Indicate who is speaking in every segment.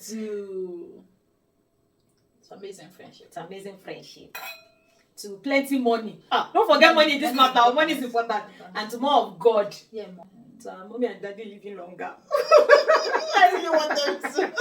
Speaker 1: to amazing friendship.
Speaker 2: To amazing friendship. To plenty money. Don't forget money in this matter. Money is important. And to more of God.
Speaker 1: Yeah, mom.
Speaker 2: To mommy and daddy living longer.
Speaker 1: I really want them to.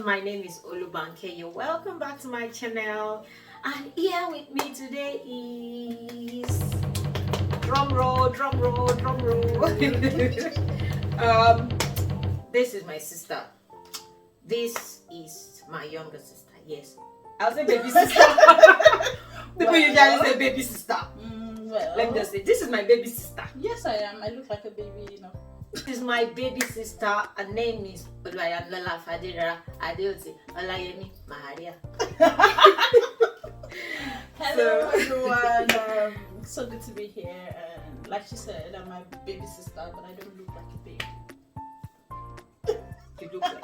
Speaker 2: My name is Olubanke. Welcome back to my channel, and here with me today is drum roll. This is my sister. This is my younger sister. Yes, I'll say baby sister. People usually say baby sister. Let me just say, this is my baby sister.
Speaker 1: Yes, I am. I look like a baby, you know.
Speaker 2: This is my baby sister. Her name is Oluwayomilola Fadera Adeoti Olayemi Maharia.
Speaker 1: Hello everyone. So good to be here. And like she said, I'm my baby sister, but I don't look like a baby.
Speaker 2: You look like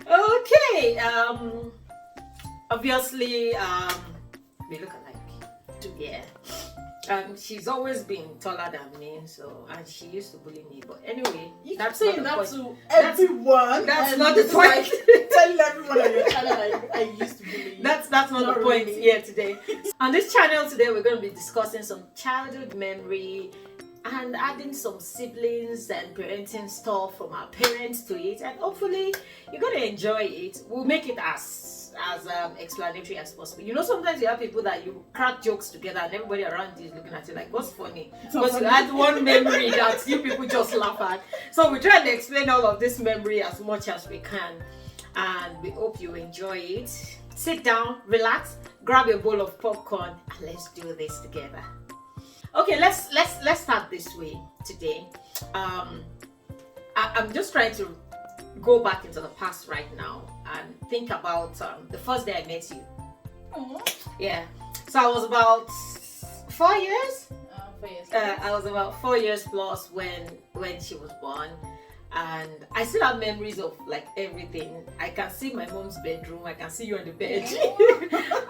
Speaker 2: okay. Obviously, we look alike. Yeah. She's always been taller than me, and she used to bully me. But anyway,
Speaker 1: that's saying that to everyone.
Speaker 2: That's not the point.
Speaker 1: Telling everyone on your channel I used to bully you.
Speaker 2: That's not the point here today. On this channel today, we're going to be discussing some childhood memory and adding some siblings and parenting stuff from our parents to it, and hopefully you're going to enjoy it. We'll make it as explanatory as possible. You know, sometimes you have people that you crack jokes together and everybody around you is looking at you like, what's funny? Because you had one memory that you people just laugh at. So we try to explain all of this memory as much as we can, and we hope you enjoy it. Sit down, relax, grab a bowl of popcorn, and let's do this together. Okay, let's start this way today. I'm just trying to go back into the past right now and think about the first day I met you.
Speaker 1: Aww.
Speaker 2: Yeah. So I was about 4 years.
Speaker 1: 4 years.
Speaker 2: I was about 4 years plus when she was born, and I still have memories of like everything. I can see my mom's bedroom. I can see you on the bed.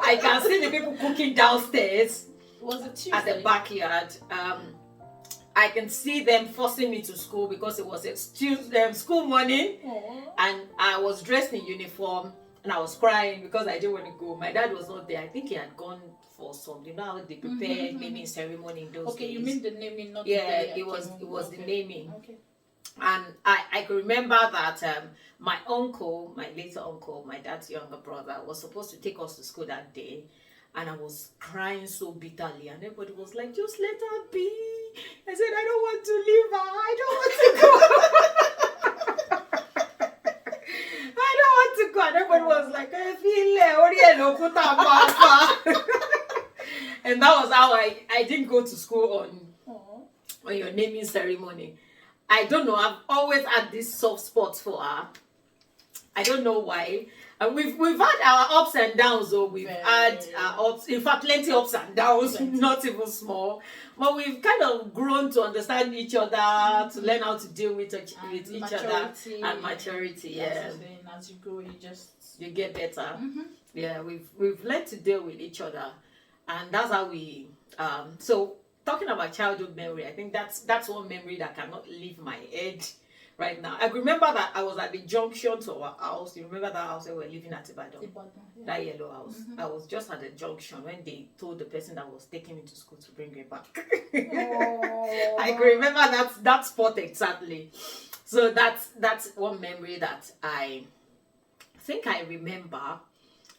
Speaker 2: I can see the people cooking downstairs.
Speaker 1: Was it Tuesday?
Speaker 2: At the backyard. I can see them forcing me to school because it was a school morning.
Speaker 1: Aww.
Speaker 2: And I was dressed in uniform and I was crying because I didn't want to go. My dad was not there. I think he had gone for some, you know how they prepare naming ceremony in those days.
Speaker 1: Okay, you mean the naming, not
Speaker 2: the
Speaker 1: day.
Speaker 2: It was the naming.
Speaker 1: Okay.
Speaker 2: And I could remember that my uncle, my later uncle, my dad's younger brother, was supposed to take us to school that day. And I was crying so bitterly, and everybody was like, just let her be. I said, I don't want to leave her. I don't want to go. I don't want to go. And everybody was like, and that was how I didn't go to school on your naming ceremony. I don't know. I've always had this soft spot for her. I don't know why. And we've had our ups and downs, though. We've had our ups, in fact, plenty ups and downs, not even small. But we've kind of grown to understand each other, to learn how to deal with each other, and maturity. Yeah.
Speaker 1: As you grow, you
Speaker 2: get better. Yeah, we've learned to deal with each other, and that's how we. So talking about childhood memory, I think that's one memory that cannot leave my head. Right now, I remember that I was at the junction to our house. You remember that house where we were living at Ibadan?
Speaker 1: Yeah.
Speaker 2: That yellow house. I was just at the junction when they told the person that was taking me to school to bring me back. I can remember that spot exactly. So that's one memory that I think I remember.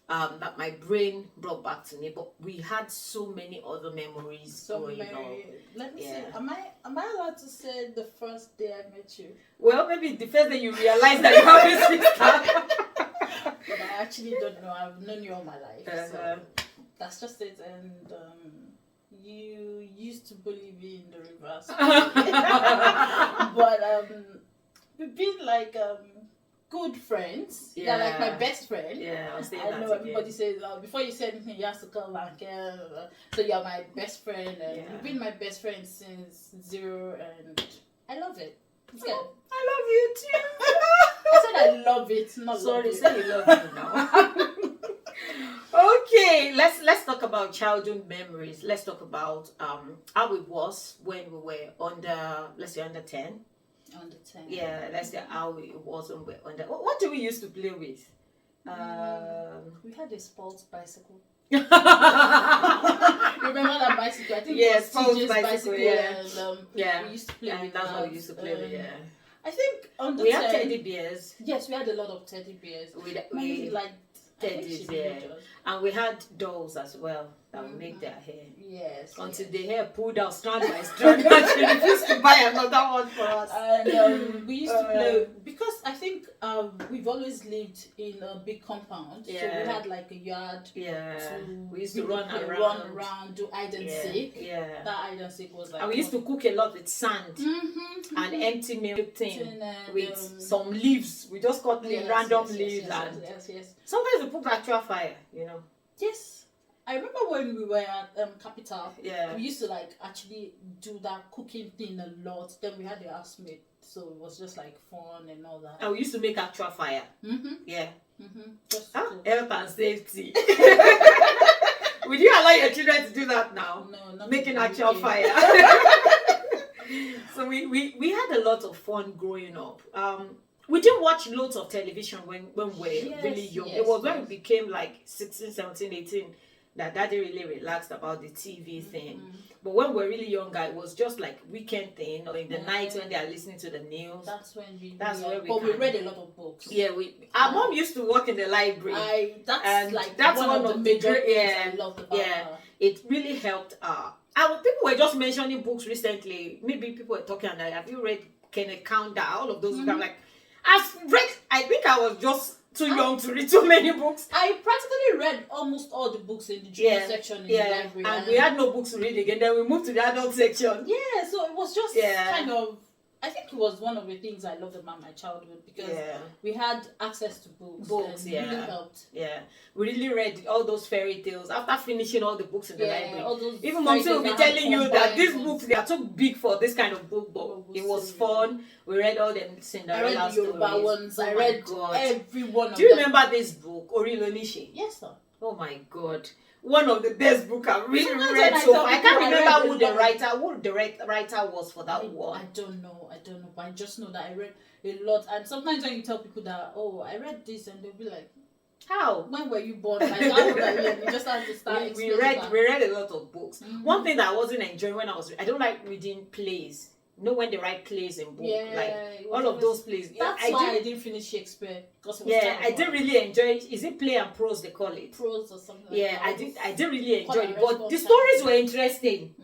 Speaker 2: That my brain brought back to me, but we had so many other memories going on.
Speaker 1: Let me see. Am I allowed to say the first day I met you?
Speaker 2: Well, maybe the first day you realized that you have a sister.
Speaker 1: But I actually don't know. I've known you all my life. So that's just it. And you used to bully me in the reverse. But we've been like good friends. Yeah. They're like my best friend.
Speaker 2: Yeah, I'll say
Speaker 1: I
Speaker 2: that
Speaker 1: know
Speaker 2: again.
Speaker 1: everybody says before you say anything, you have to come back. So you're my best friend, and you've been my best friend since 0, and I love it. It's good.
Speaker 2: I love you too.
Speaker 1: I said I love it, not
Speaker 2: Sorry,
Speaker 1: love it.
Speaker 2: say you love me now. Okay, let's talk about childhood memories. Let's talk about how it was when we were under, let's say under 10.
Speaker 1: Under 10.
Speaker 2: Yeah, let's say how it was when we were under. What do we used to play with?
Speaker 1: We had a sports bicycle.
Speaker 2: Remember
Speaker 1: Remember that bicycle? I think
Speaker 2: Yeah,
Speaker 1: it was
Speaker 2: sports
Speaker 1: TJ's
Speaker 2: bicycle, yeah.
Speaker 1: and
Speaker 2: Yeah,
Speaker 1: we used to play
Speaker 2: and
Speaker 1: with
Speaker 2: that's
Speaker 1: that.
Speaker 2: what we used to play with. Yeah,
Speaker 1: I think under
Speaker 2: we
Speaker 1: 10.
Speaker 2: had teddy bears.
Speaker 1: Yes, we had a lot of teddy bears.
Speaker 2: We
Speaker 1: like
Speaker 2: teddies, yeah, and we had dolls as well that would make their hair.
Speaker 1: Yes.
Speaker 2: Until the hair pulled out strand by strand, and she refused to buy another one for us.
Speaker 1: And we used to play because I think we've always lived in a big compound, so we had like a yard.
Speaker 2: Yeah, we used
Speaker 1: to
Speaker 2: to run
Speaker 1: around, do hide and seek.
Speaker 2: Yeah,
Speaker 1: that hide and seek was like.
Speaker 2: And we used to cook a lot with sand and empty milk tin with some leaves. We just cut random leaves and
Speaker 1: yes.
Speaker 2: sometimes we put actual fire, you know.
Speaker 1: Yes. I remember when we were at Capital,
Speaker 2: Yeah,
Speaker 1: we used to like actually do that cooking thing a lot. Then we had the housemaid, so it was just like fun and all that.
Speaker 2: and we used to make actual fire. Yeah.
Speaker 1: Just
Speaker 2: Health and safety. Would you allow your children to do that now?
Speaker 1: No, not
Speaker 2: making actual fire. So we had a lot of fun growing up. We didn't watch loads of television when we were really young. It was when we became like 16, 17, 18 that Daddy really relaxed about the TV thing. But when we were really younger, it was just like weekend thing, or in the night when they are listening to the news.
Speaker 1: That's when we.
Speaker 2: But
Speaker 1: we read a lot of books.
Speaker 2: Yeah, our mom used to work in the library.
Speaker 1: That's one of the major things I loved about her.
Speaker 2: It really helped. People were just mentioning books recently. Maybe people were talking and have you read Kenneth Counter? All of those. I'm like, I've read. I think I was just too young to read too many books.
Speaker 1: I practically read almost all the books in the junior section in the library.
Speaker 2: And we had no books to read again. Then we moved to the adult section.
Speaker 1: Yeah, so it was just kind of. I think it was one of the things I loved about my childhood because we had access to books. And it really helped.
Speaker 2: Yeah, we really read all those fairy tales after finishing all the books in the library.
Speaker 1: All those
Speaker 2: even Mom will be telling you that these books they are too big for this kind of book, but it was fun. We read all them Cinderella stories.
Speaker 1: I read the Yoruba ones. I read every one of them.
Speaker 2: Do you remember this book, Orilonishi?
Speaker 1: Yes, sir.
Speaker 2: Oh my God. One of the best books I've really read so far. I can't remember who the writer was for that one.
Speaker 1: I don't know, but I just know that I read a lot. And sometimes when you tell people that, oh, I read this, and they'll be like, how? When were you born? Like, how old are you? And you just have to start
Speaker 2: we read a lot of books. One thing that I wasn't enjoying when I don't like reading plays. You know when they write plays in book, like all of those plays.
Speaker 1: That's why I didn't finish Shakespeare. I didn't
Speaker 2: really enjoy it. Is it play and prose they call it?
Speaker 1: Prose or something like that.
Speaker 2: I didn't really enjoy it. But the stories were interesting.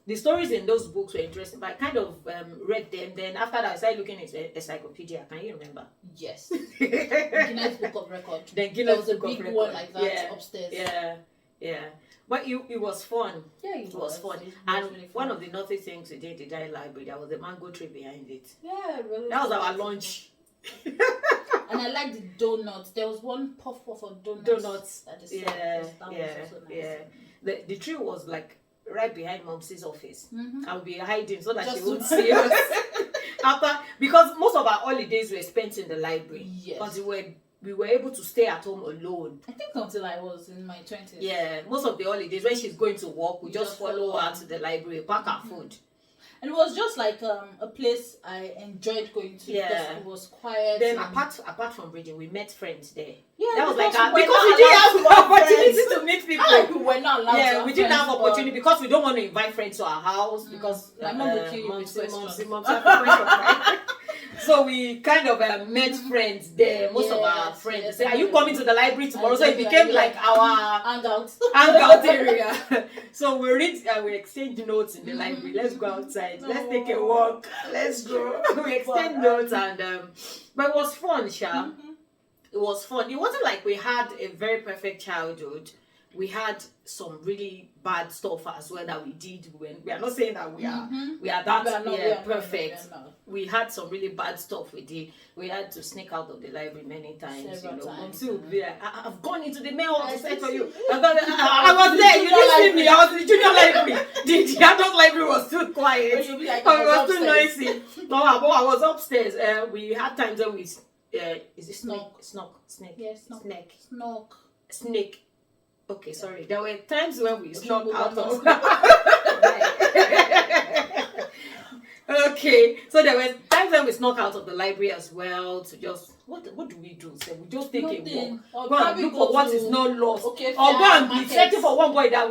Speaker 2: The stories in those books were interesting. But I kind of read them. Then after that, I started looking into encyclopedia. Can you remember?
Speaker 1: Yes. Guinness Book of Record.
Speaker 2: Then Guinness
Speaker 1: Book of Record. There was a big one like that upstairs.
Speaker 2: Yeah. But it was fun.
Speaker 1: Yeah,
Speaker 2: it was fun. And really one of the naughty things we did in the Giant Library, there was a mango tree behind it.
Speaker 1: Yeah, really.
Speaker 2: That was our lunch.
Speaker 1: And I liked the donuts. There was one puff of donuts. That was also nice.
Speaker 2: The tree was like right behind Mom's office. I would be hiding so that she wouldn't see us. Because most of our holidays were spent in the library.
Speaker 1: Yes.
Speaker 2: Because we were able to stay at home alone.
Speaker 1: I think until I was in my 20s.
Speaker 2: Yeah, most of the holidays when she's going to work, we just follow her to the library, pack her food. And
Speaker 1: it was just like a place I enjoyed going to because it was quiet.
Speaker 2: Then apart from reading, we met friends there.
Speaker 1: Yeah,
Speaker 2: that was like because we didn't have opportunity to meet people.
Speaker 1: We were not allowed.
Speaker 2: Yeah, we didn't have opportunity because we don't want to invite friends to our house because
Speaker 1: my mom will kill you with
Speaker 2: questions. So we kind of met friends there. Most of our friends say, "Are you coming to the library tomorrow?" So it became like our hangout area. So we exchange notes in the library. Let's go outside. Let's take a walk. Let's go. We exchange notes and but it was fun, Sha. It was fun. It wasn't like we had a very perfect childhood, we had some really bad stuff as well that we did. When we are not saying that we are that perfect. We had some really bad stuff we did. We had to sneak out of the library many times.
Speaker 1: Several times.
Speaker 2: Until I've gone into the mail hall to search for you. I was there. You didn't see me. I was in the junior library. The adult library was too quiet.
Speaker 1: Like,
Speaker 2: it was too noisy. No, I was upstairs. We had times when we is it snake?
Speaker 1: Yes,
Speaker 2: snake. Okay, sorry. There were times when we snuck out of. Okay, so there were times when we snuck out of the library as well to just what do we do? So we just take a walk, go and look for what is not lost, or go and be searching for one boy that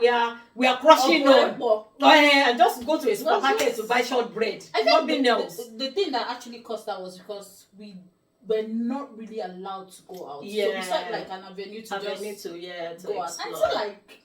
Speaker 2: we are crushing on, and just go to a supermarket to buy shortbread. Nothing else.
Speaker 1: The thing that actually caused that was because we were not really allowed to go out.
Speaker 2: Yeah.
Speaker 1: So we started like an avenue to go out. And so like,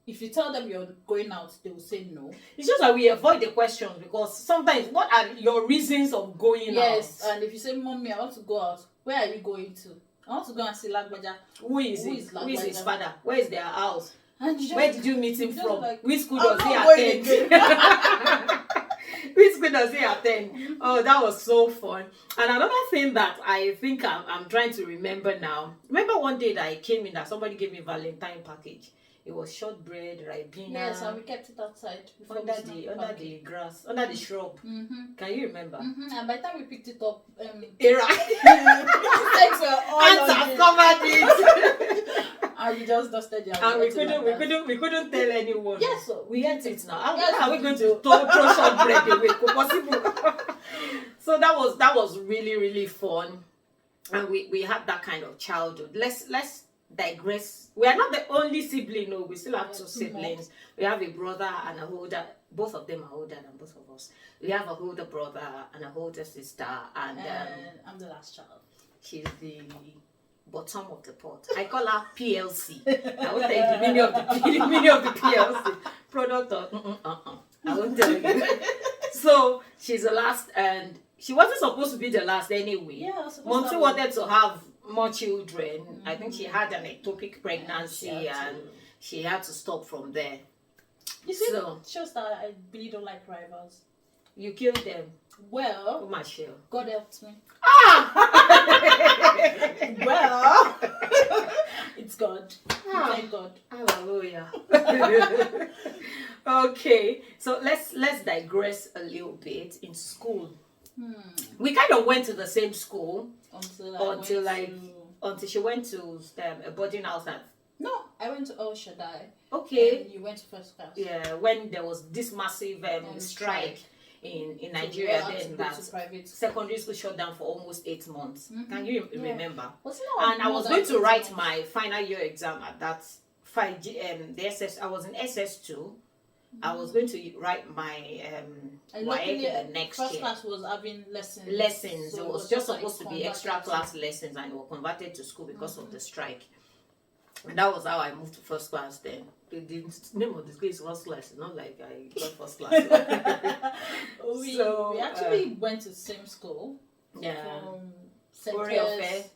Speaker 1: if you tell them you're going out, they will say no.
Speaker 2: It's just that we avoid the questions because sometimes, what are your reasons of going out?
Speaker 1: Yes, and if you say, Mommy, I want to go out, where are you going to? I want to go and see Lagbaja.
Speaker 2: Who is his father? Where is their house? Where did you meet him from?
Speaker 1: Like,
Speaker 2: which school does he attend? Which school does he attend? Oh, that was so fun. And another thing that I think I'm trying to remember now. Remember one day that I came in that somebody gave me a Valentine package. It was shortbread, ribena.
Speaker 1: Yes, and we kept it outside
Speaker 2: under the grass, under the shrub.
Speaker 1: Mm-hmm.
Speaker 2: Can you remember?
Speaker 1: Mm-hmm. And by the time we picked it up,
Speaker 2: ants have covered it.
Speaker 1: And we just dusted it.
Speaker 2: And we couldn't tell anyone.
Speaker 1: Yes, so
Speaker 2: we ate it now. How
Speaker 1: yes,
Speaker 2: are we going to throw shortbread away? Possible. So that was really, really fun, and we had that kind of childhood. Let's digress. We are not the only sibling. No, we still have two siblings. We have a brother and a older. Both of them are older than both of us. We have a older brother and a older sister, and
Speaker 1: I'm the last child.
Speaker 2: She's the bottom of the pot. I call her PLC. I won't tell you the meaning of the PLC. Product of I won't tell you. So she's the last, and she wasn't supposed to be the last anyway.
Speaker 1: Yeah,
Speaker 2: Monty wanted to have more children. I think she had an ectopic pregnancy, and she had to stop from there.
Speaker 1: You see, shows that I really don't like rivals.
Speaker 2: You killed them.
Speaker 1: Well,
Speaker 2: oh, Michelle.
Speaker 1: God helped me.
Speaker 2: Well,
Speaker 1: it's God. Thank God.
Speaker 2: Hallelujah. Okay, so let's digress a little bit. In school, we kind of went to the same school until she went to a boarding house.
Speaker 1: No, I went to El Shaddai.
Speaker 2: Okay.
Speaker 1: And you went to first class.
Speaker 2: Yeah, when there was this massive strike in Nigeria, then that secondary school shut down for almost 8 months. Can you remember? And I was going to write my final year exam at that the SS. I was in SS2. I was going to write my the next
Speaker 1: first
Speaker 2: year.
Speaker 1: Class was having lessons.
Speaker 2: So it was just supposed to be extra class lessons, and were converted to school because of the strike. And that was how I moved to first class then. The name of the school is first class, not like I got first class.
Speaker 1: we actually went to the same school.
Speaker 2: Yeah.
Speaker 1: From St. Clair's.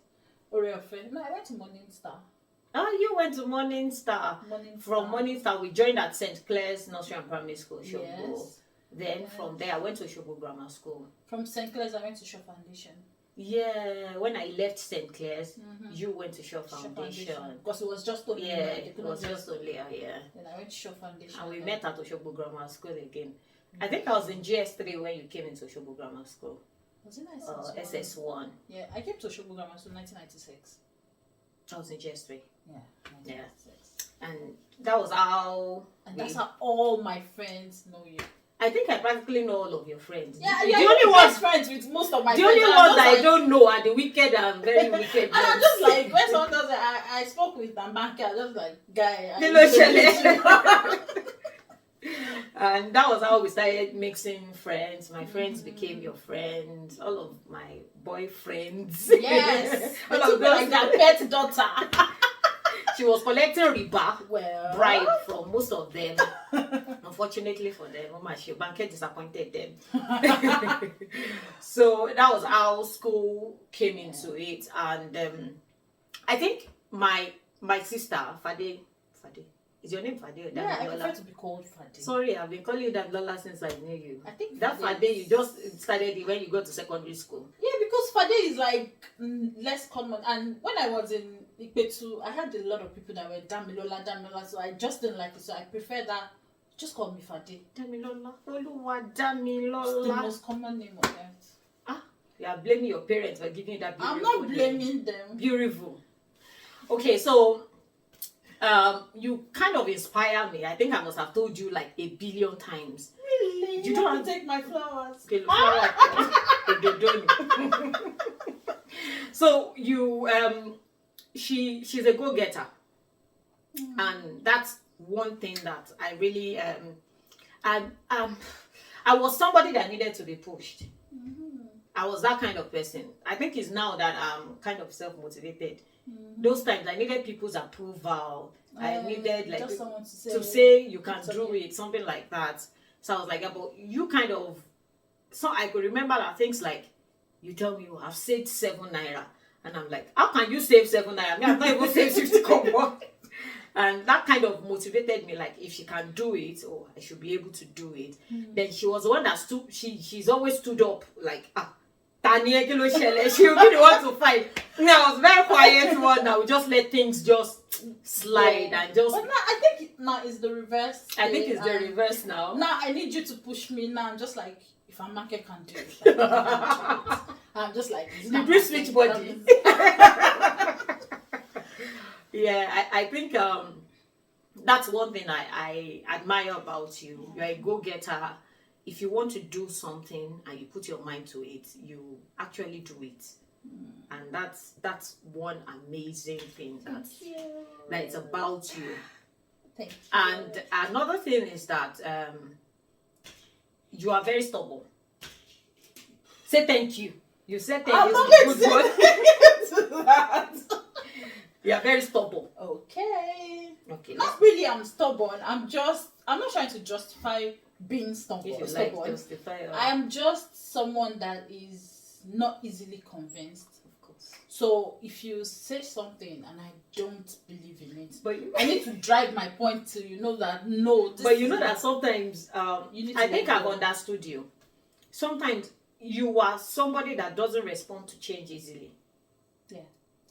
Speaker 1: Oriofe. No, I went to Morning Star.
Speaker 2: Oh, you went to Morning Star. From Morning Star, we joined at St. Clair's Nursery and Primary School, Shogbo.
Speaker 1: Yes.
Speaker 2: Then from there, I went to Shogbo Grammar School.
Speaker 1: From St. Clair's, I went to Shaw Foundation.
Speaker 2: Yeah, when I left St. Clair's, you went to Shaw Foundation.
Speaker 1: Because it was just only
Speaker 2: it was just only
Speaker 1: Then I went to Shaw Foundation.
Speaker 2: And we met at Oshogbo Grammar School again. I think I was in GS3 when you came into Oshogbo Grammar School.
Speaker 1: Was it
Speaker 2: SS1?
Speaker 1: Yeah, I came to Oshogbo Grammar School in 1996.
Speaker 2: I was in GS3.
Speaker 1: Yeah, 1996.
Speaker 2: And that was how...
Speaker 1: And that's how all my friends know you.
Speaker 2: I think I practically know all of your friends.
Speaker 1: Yeah,
Speaker 2: the only ones
Speaker 1: friends with most of my
Speaker 2: friends.
Speaker 1: The
Speaker 2: only ones that I don't know are the wicked and very wicked.
Speaker 1: And I'm just like, when someone does it, I spoke with Ambanke, I just like, guy.
Speaker 2: And that was how we started mixing friends. My friends became your friends. All of my boyfriends.
Speaker 1: Yes. All of them like that pet daughter.
Speaker 2: She was collecting riba bribe from most of them. Unfortunately for them, Banker disappointed them. So that was how school came into it. And I think my sister, Fade. Is your name Fade or
Speaker 1: Yeah, I
Speaker 2: Damilola?
Speaker 1: prefer to be called Fade.
Speaker 2: Sorry, I've been calling you Damilola since I knew you.
Speaker 1: I think
Speaker 2: That Fade you just started it when you got to secondary school.
Speaker 1: Yeah, because Fade is like less common. And when I was in Ikpetu, I had a lot of people that were Damilola, so I just didn't like it. So I prefer that. Just call me Fade.
Speaker 2: Damilola. Oluwa
Speaker 1: It's the
Speaker 2: Damilola.
Speaker 1: most common name on earth.
Speaker 2: You are blaming your parents for giving you that beautiful
Speaker 1: I'm not
Speaker 2: name.
Speaker 1: blaming them.
Speaker 2: Beautiful. Okay, so you kind of inspire me. I think I must have told you like 1 billion times.
Speaker 1: Really?
Speaker 2: You
Speaker 1: don't
Speaker 2: don't-
Speaker 1: want to take my flowers.
Speaker 2: Okay, so you she's a go-getter. And that's one thing that I really I was somebody that needed to be pushed. I was that kind of person. I think it's now that I'm kind of self-motivated. Those times I needed people's approval. I needed like
Speaker 1: just someone
Speaker 2: to say you can
Speaker 1: it's
Speaker 2: do
Speaker 1: okay.
Speaker 2: it, something like that. So I was like, yeah, but you kind of, so I could remember that things like, you tell me you have saved 7 naira. And I'm like, how can you save 7 naira? I mean, I've not even saved 50 kobo. And that kind of motivated me, like, if she can do it, or I should be able to do it. Then she was the one that she's always stood up, like, Tanya, she'll be the one to fight. I was very quiet one. I would just let things just slide and just.
Speaker 1: But now I think now it's the reverse.
Speaker 2: I think it's the reverse now.
Speaker 1: Now I need you to push me. Now I'm just like, if a market can do it, I'm just like,
Speaker 2: You do switch body. Yeah, I think that's one thing I admire about you. You're a go-getter. If you want to do something and you put your mind to it, you actually do it. And that's one amazing thing that is about you.
Speaker 1: Thank you.
Speaker 2: And another thing is that you are very stubborn. Say thank you. You said thank you.
Speaker 1: not
Speaker 2: Good word.
Speaker 1: to that.
Speaker 2: You are very stubborn.
Speaker 1: Okay.
Speaker 2: Okay.
Speaker 1: Not really. I'm stubborn. I'm not trying to justify being stubborn.
Speaker 2: If you
Speaker 1: stubborn.
Speaker 2: like justify.
Speaker 1: I am just someone that is not easily convinced.
Speaker 2: Of course.
Speaker 1: So if you say something and I don't believe in it,
Speaker 2: But
Speaker 1: I need to drive my point to that no. This
Speaker 2: but you know
Speaker 1: is
Speaker 2: that
Speaker 1: not-
Speaker 2: sometimes
Speaker 1: You need to
Speaker 2: I think
Speaker 1: let
Speaker 2: I've
Speaker 1: go.
Speaker 2: understood you. Sometimes you are somebody that doesn't respond to change easily.
Speaker 1: Yeah.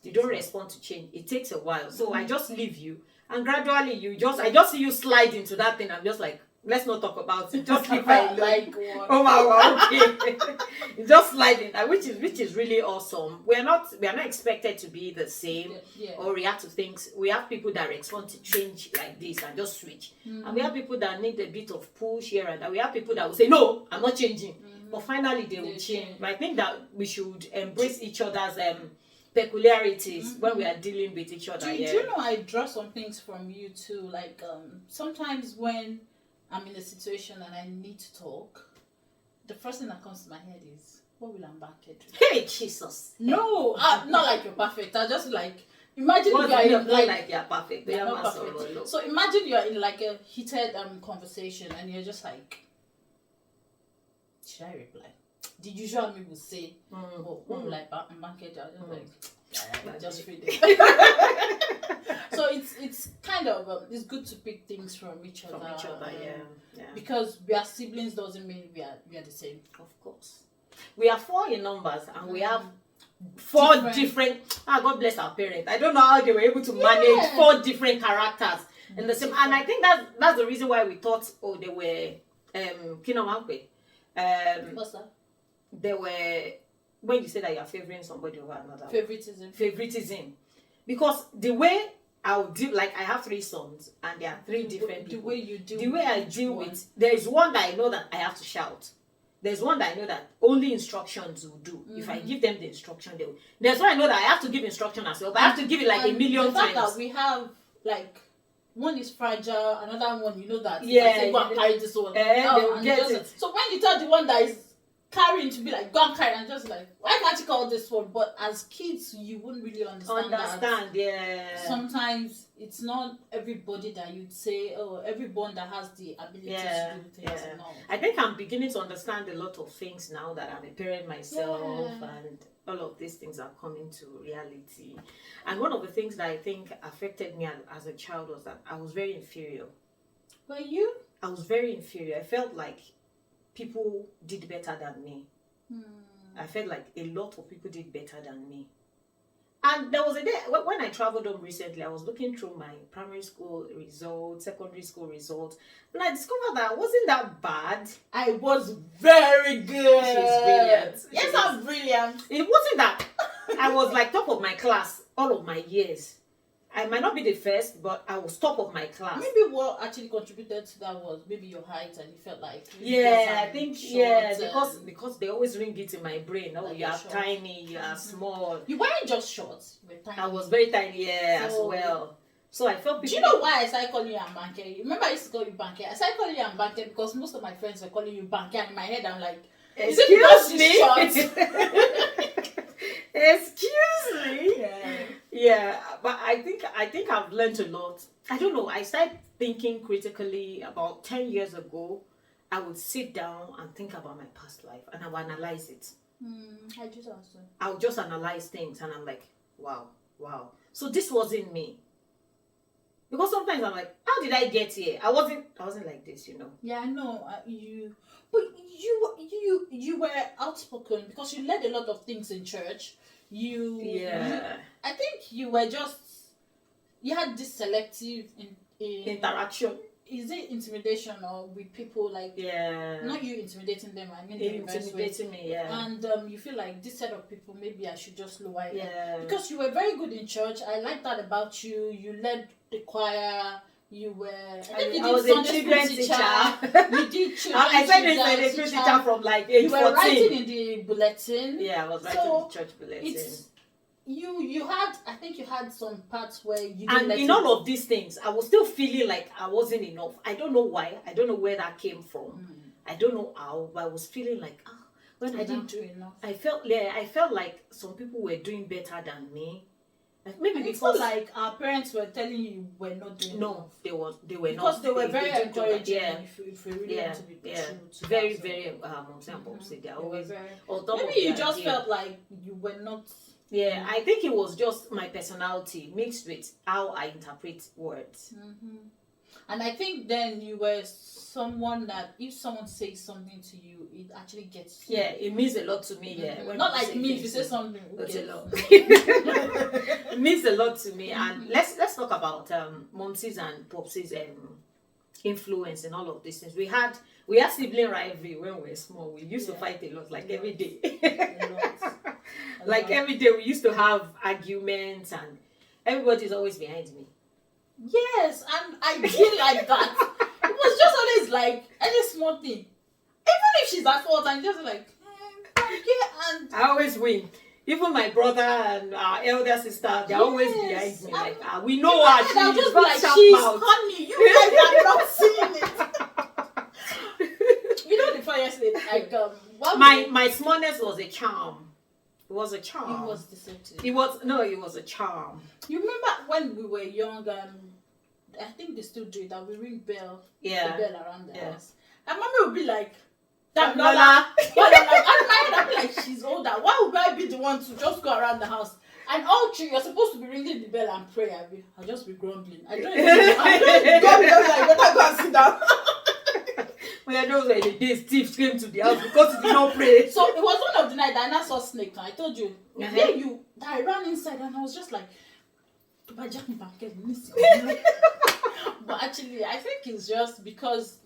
Speaker 2: You don't respond to change. It takes a while. So I just leave you, and gradually I just see you slide into that thing. I'm just like, let's not talk about it. Just leave it alone.
Speaker 1: Like what?
Speaker 2: Oh my God, okay. Just sliding, which is really awesome. We are not expected to be the same
Speaker 1: Yeah.
Speaker 2: or react to things. We have people that respond to change like this and just switch, and we have people that need a bit of push here and there. We have people that will say, no, I'm not changing, but finally they will change. But I think that we should embrace each other's peculiarities when we are dealing with each other.
Speaker 1: Do you know I draw some things from you too? Like sometimes when I'm in a situation and I need to talk, the first thing that comes to my head is, what will Mbake do?
Speaker 2: Hey, Jesus.
Speaker 1: No, not like you're perfect. I just like imagine
Speaker 2: What
Speaker 1: you are in
Speaker 2: like you're perfect.
Speaker 1: you're
Speaker 2: You're
Speaker 1: not
Speaker 2: not
Speaker 1: perfect. So imagine you're in like a heated conversation and you're just like, should I reply? The usual me will say, oh, what will I Mbake do? I'm just read it. So it's kind of it's good to pick things from each other.
Speaker 2: Yeah.
Speaker 1: Because we are siblings doesn't mean we are the same.
Speaker 2: Of course. We are 4 in numbers and we have 4 different God bless our parents. I don't know how they were able to manage 4 different characters in the same. And I think that's the reason why we thought, they were Kinomankwe.
Speaker 1: What's that?
Speaker 2: They were, when you say that you're favoring somebody over another. Favoritism. Because the way I'll deal, like I have 3 sons and there are 3 different people.
Speaker 1: The way you deal
Speaker 2: the way I deal with, there's one that I know that I have to shout. There's one that I know that only instructions will do. If I give them the instruction, they will. There's one I know that I have to give instruction as well, but I have to give it like a million
Speaker 1: the fact
Speaker 2: times.
Speaker 1: that we have like one is fragile, another one you know that
Speaker 2: Yeah,
Speaker 1: I say, go and carry this one.
Speaker 2: they will
Speaker 1: and
Speaker 2: get it.
Speaker 1: So when you tell the one that is carrying to be like, go and carry, and just like, why can't you call this one? But as kids, you wouldn't really understand that.
Speaker 2: Yeah.
Speaker 1: Sometimes it's not everybody that you'd say, everyone that has the ability to do things.
Speaker 2: Yeah.
Speaker 1: No.
Speaker 2: I think I'm beginning to understand a lot of things now that I'm a parent myself, and all of these things are coming to reality. And one of the things that I think affected me as a child was that I was very inferior.
Speaker 1: Were you?
Speaker 2: I was very inferior. I felt like people did better than me. I felt like a lot of people did better than me. And there was a day when I traveled home recently, I was looking through my primary school results, secondary school results, and I discovered that I wasn't that bad.
Speaker 1: I was very good.
Speaker 2: She's brilliant.
Speaker 1: Yes, I'm brilliant.
Speaker 2: It wasn't that I was like top of my class all of my years. I might not be the first, but I was top of my class.
Speaker 1: Maybe what actually contributed to that was maybe your height, and you felt like
Speaker 2: I think because they always ring it in my brain. Oh, like you are short. Tiny, you are small.
Speaker 1: You weren't just short. You were tiny.
Speaker 2: I was very tiny, as well. So I felt.
Speaker 1: Do you know why I started calling you Ambanke? Remember I used to call you Banke. I started calling you Ambanke because most of my friends were calling you Banke, and in my head I'm like, is it because she's short?
Speaker 2: Excuse me. Yeah, but I think I've learned a lot. I don't know. I started thinking critically about 10 years ago. I would sit down and think about my past life, and I would analyze it.
Speaker 1: I just also.
Speaker 2: I would just analyze things, and I'm like, wow. So this wasn't me. Because sometimes I'm like, how did I get here? I wasn't like this, you know.
Speaker 1: Yeah, I know. But you were outspoken because you led a lot of things in church. I think you were you had this selective
Speaker 2: interaction.
Speaker 1: Is it intimidation or with people like?
Speaker 2: Yeah.
Speaker 1: Not you intimidating them. I mean,
Speaker 2: intimidating me. Yeah.
Speaker 1: And you feel like this set of people, maybe I should just lower it.
Speaker 2: Yeah.
Speaker 1: Because you were very good in church. I like that about you. You led the choir. You were. I
Speaker 2: was a children's teacher.
Speaker 1: You did children's
Speaker 2: I started as a teacher from like age 14.
Speaker 1: You were writing in the bulletin.
Speaker 2: Yeah, I was writing in the church bulletin.
Speaker 1: You had some parts where you didn't.
Speaker 2: And in all of these things, I was still feeling like I wasn't enough. I don't know why. I don't know where that came from. I don't know how, but I was feeling like when
Speaker 1: I didn't do enough.
Speaker 2: I felt like some people were doing better than me. Maybe
Speaker 1: because it's not like our parents were telling you we're not doing enough.
Speaker 2: they were not.
Speaker 1: Because they were very encouraging. If we really want to be true.
Speaker 2: Very they're always
Speaker 1: maybe you just felt like you were not.
Speaker 2: Yeah, I think it was just my personality mixed with how I interpret words.
Speaker 1: And I think then you were someone that if someone says something to you, it actually gets you.
Speaker 2: Yeah, it means a lot to me. Yeah,
Speaker 1: not like me. If you say something,
Speaker 2: that's a lot. It means a lot to me. And let's talk about Momsi's and Popsi's influence in all of these things. We had sibling rivalry when we were small. We used to fight a lot, like every day. Like every day we used to have arguments, and everybody's always behind me.
Speaker 1: Yes, and I did like that. It was just always like any small thing. Even if she's at fault, I'm just like, and
Speaker 2: I always win. Even my brother and our elder sister, they're always behind me. Like, we know her.
Speaker 1: I'll just be like, she's funny. You guys are not seeing it. You know the funniest thing? Like,
Speaker 2: my smallness was a charm. It was a charm.
Speaker 1: It was deceptive.
Speaker 2: It was a charm.
Speaker 1: You remember when we were young, I think they still do it, that we ring the bell around the house. And mommy would be like, that Lola. I'd be like, she's older. Why would I be the one to just go around the house? And all three, you're supposed to be ringing the bell and pray. I'll just be grumbling. I don't even go like, better go and sit down.
Speaker 2: When I know the days thieves came to the house because you did not pray.
Speaker 1: So it was one of the night that I saw snake. I told you, that I ran inside and I was just like, but actually, I think it's just because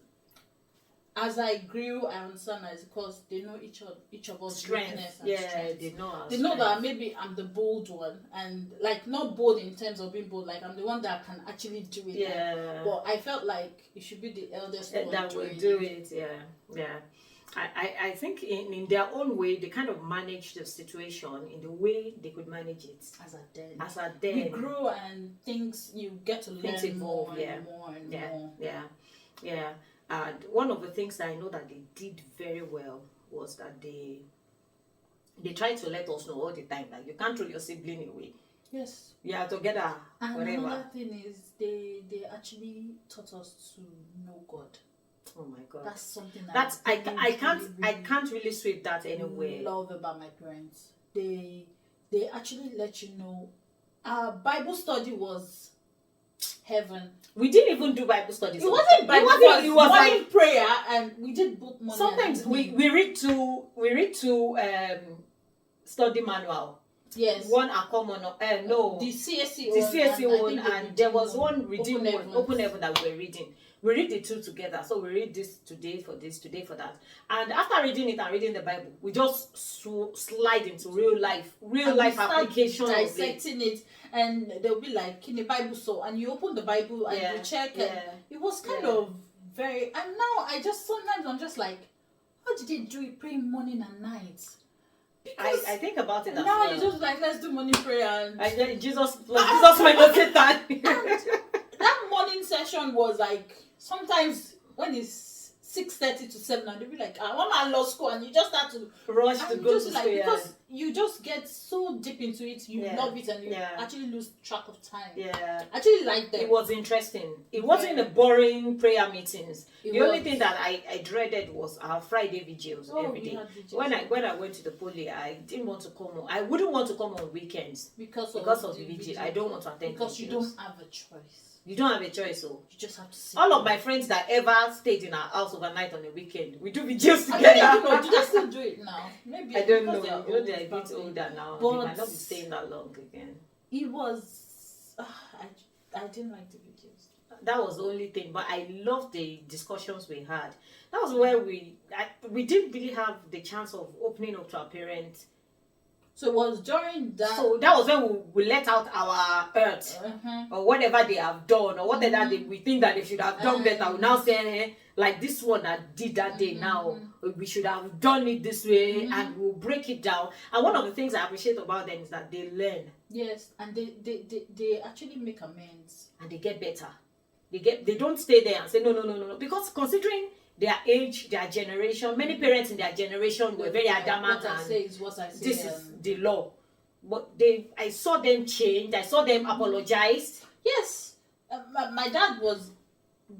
Speaker 1: as I grew, I understand that it's because they know each of us strengths and strengths. They know that maybe I'm the bold one, and like not bold in terms of being bold, like I'm the one that can actually do it.
Speaker 2: Yeah.
Speaker 1: But I felt like it should be the eldest one
Speaker 2: that will do it. Yeah. I think in their own way, they kind of managed the situation in the way they could manage it.
Speaker 1: As a den.
Speaker 2: We
Speaker 1: grew and you get to learn more and more.
Speaker 2: Yeah. And one of the things that I know that they did very well was that they tried to let us know all the time that you can't throw your sibling away.
Speaker 1: Yes.
Speaker 2: Yeah, together.
Speaker 1: And
Speaker 2: whatever.
Speaker 1: Another thing is they actually taught us to know God.
Speaker 2: Oh my God.
Speaker 1: That's something
Speaker 2: I can't really sweep that anyway.
Speaker 1: Love about my parents. they actually let you know. Our Bible study was heaven.
Speaker 2: We didn't even do Bible studies.
Speaker 1: It wasn't Bible. It was morning like, prayer, and we did book morning.
Speaker 2: Sometimes we read two study manual.
Speaker 1: Yes.
Speaker 2: One are common. No.
Speaker 1: The CSC
Speaker 2: one, and there was one reading open heaven that we were reading. We read the two together. So we read this today for this, today for that. And after reading it and reading the Bible, we just slide into real life application.
Speaker 1: Dissecting it, and they'll be like in the Bible, so and you open the Bible and you check, and it was kind of very. And now sometimes I'm just like, how did they do it praying morning and night?
Speaker 2: Because I think about it as
Speaker 1: now
Speaker 2: well.
Speaker 1: it's just like, let's do morning prayer, and
Speaker 2: Jesus might not say that.
Speaker 1: That morning session was like, sometimes when it's 6:30 to 7, and they'll be like, one man lost school, and you just start to
Speaker 2: rush to go to school.
Speaker 1: Because you just get so deep into it, you love it, and you actually lose track of time.
Speaker 2: Yeah.
Speaker 1: I actually like them.
Speaker 2: It was interesting. It wasn't a boring prayer meetings. The only thing that I dreaded was our Friday vigils every day. When I went to the poly, I didn't want to come on. I wouldn't want to come on weekends because of the vigil. I don't want to attend
Speaker 1: because you don't have a choice.
Speaker 2: You don't have a choice, so
Speaker 1: you just have to see.
Speaker 2: All of my friends that ever stayed in our house overnight on a weekend, we do vigils together.
Speaker 1: I don't know. Do they still do it now? Maybe
Speaker 2: I don't know. They're a bit older now.
Speaker 1: But
Speaker 2: they might not be staying that long again.
Speaker 1: It was. I didn't like the vigils.
Speaker 2: That was the only thing, but I loved the discussions we had. That was where we didn't really have the chance of opening up to our parents.
Speaker 1: So it was during that.
Speaker 2: So that was when we let out our hurt or whatever they have done or whatever we think that they should have done better. We now say, hey, like this one that did that day now, we should have done it this way, and we'll break it down. And one of the things I appreciate about them is that they learn.
Speaker 1: Yes, and they actually make amends.
Speaker 2: And they get better. They don't stay there and say no. Because considering their age, their generation, many parents in their generation were very adamant.
Speaker 1: What I say is what I say.
Speaker 2: This is the law. But I saw them change. I saw them apologize.
Speaker 1: Yes. My dad was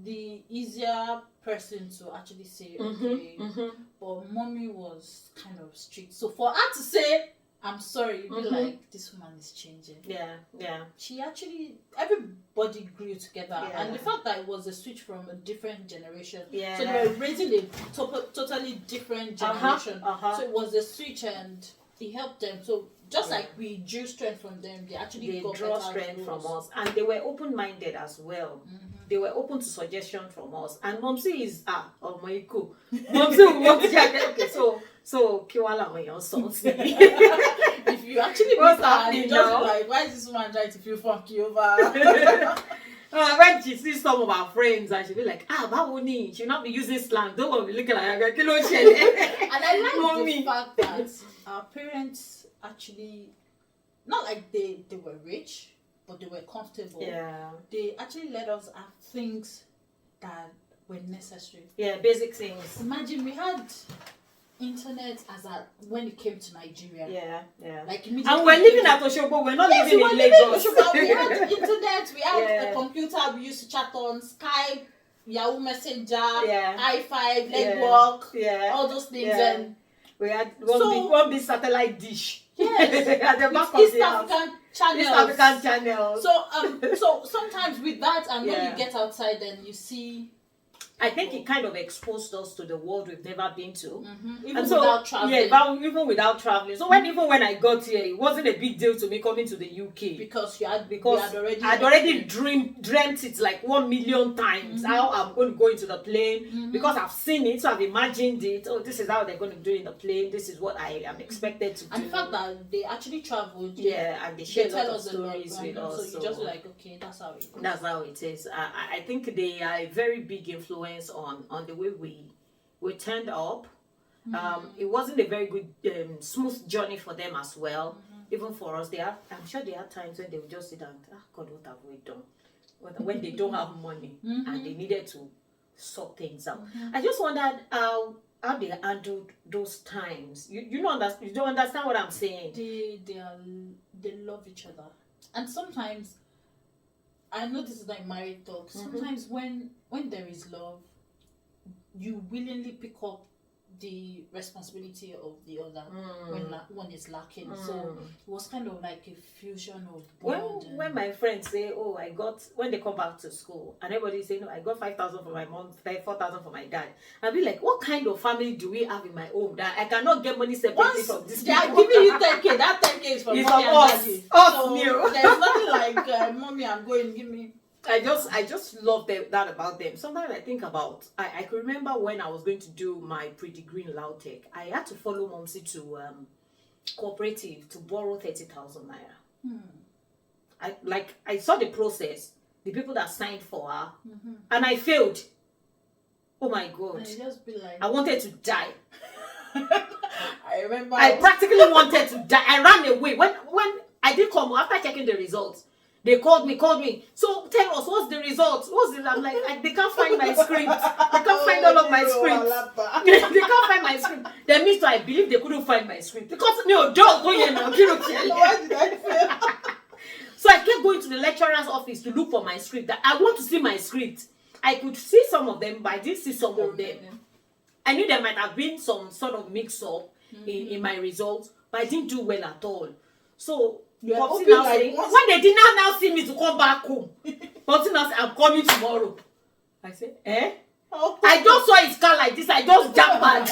Speaker 1: the easier person to actually say, okay. But mommy was kind of strict. So for her to say, I'm sorry, you'd be like, this woman is changing.
Speaker 2: Yeah.
Speaker 1: She actually, everybody grew together. Yeah. And the fact that it was a switch from a different generation. Yeah. So they were raising a totally different generation. So it was a switch, and it helped them. So just like we drew strength from them, they actually
Speaker 2: draw strength from us. And they were open-minded as well. They were open to suggestion from us. And Momsi is, Momsi will want to okay, so Kiwala when you're salty.
Speaker 1: If you actually
Speaker 2: what's happening now?
Speaker 1: Like, why is this woman trying to feel funky over?
Speaker 2: When she sees some of our friends, and she'll be like, Bawoni, she'll not be using slang. Don't want to be looking like a kilo shell.
Speaker 1: And I like the fact that our parents actually, not like they were rich, but they were comfortable. Yeah. They actually let us have things that were necessary.
Speaker 2: Yeah, basic things.
Speaker 1: Imagine we had internet when it came to Nigeria.
Speaker 2: Yeah.
Speaker 1: Like immediately.
Speaker 2: And we're living at Oshobo, we're not living in Lagos.
Speaker 1: We had internet, we had a computer, we used to chat on Skype, Yahoo Messenger, i5, Legwork, all those things. And
Speaker 2: we had one big satellite dish.
Speaker 1: Yes.
Speaker 2: At the back of
Speaker 1: East
Speaker 2: the
Speaker 1: African channels. So sometimes with that, and when you get outside, then you see.
Speaker 2: I think it kind of exposed us to the world we've never been to.
Speaker 1: Even without traveling.
Speaker 2: Yeah, even without traveling. So even when I got here, it wasn't a big deal to me coming to the UK.
Speaker 1: Because I'd
Speaker 2: already dreamt it like 1,000,000 times, how I'm going to go into the plane. Because I've seen it, so I've imagined it. Oh, this is how they're going to do it in the plane. This is what I am expected to do.
Speaker 1: And the fact that they actually traveled.
Speaker 2: Yeah, and they share a lot of stories with us.
Speaker 1: So you just like, okay, that's how it goes.
Speaker 2: That's how it is. I think they are a very big influence on the way we turned up. It wasn't a very good smooth journey for them as well. Even for us, I'm sure they had times when they would just sit and God, what have we done? When they don't have money and they needed to sort things out. I just wondered how they handled those times. You don't understand what I'm saying.
Speaker 1: They love each other, and sometimes I know this is like married talk. Sometimes when there is love, you willingly pick up the responsibility of the other when one is lacking. So it was kind of like a fusion of bond.
Speaker 2: When my friends say, "Oh, when they come back to school," and everybody say, "No, I got 5,000 for my mom, 4,000 for my dad," I'll be like, "What kind of family do we have in my home that I cannot get money separately from this?"
Speaker 1: They are giving you 10K. That 10K is from mommy and daddy. So there's nothing like mommy, I'm going, give me.
Speaker 2: I just love that about them. Sometimes I think about, I could remember when I was going to do my pre-degree in Lautech, I had to follow Momsi to cooperative to borrow 30,000 naira. I saw the process, the people that signed for her, and I failed. Oh my God!
Speaker 1: And you just be like,
Speaker 2: I wanted to die.
Speaker 1: I remember.
Speaker 2: I practically wanted to die. I ran away when I did come after checking the results. They called me. So tell us, what's the result? I'm like, they can't find my script. They can't find all of my scripts. They can't find my script. That means I believe they couldn't find my script. Because no, don't go here now. Why did I fail? So I kept going to the lecturer's office to look for my script. I want to see my script. I could see some of them, but I didn't see some of them. I knew there might have been some sort of mix-up in my results, but I didn't do well at all. So Popsi now saying, when they did not now see me to come back home, Popsi now say, I'm coming tomorrow. I said, eh? Oh. I just saw his car like this. I just jumped mad.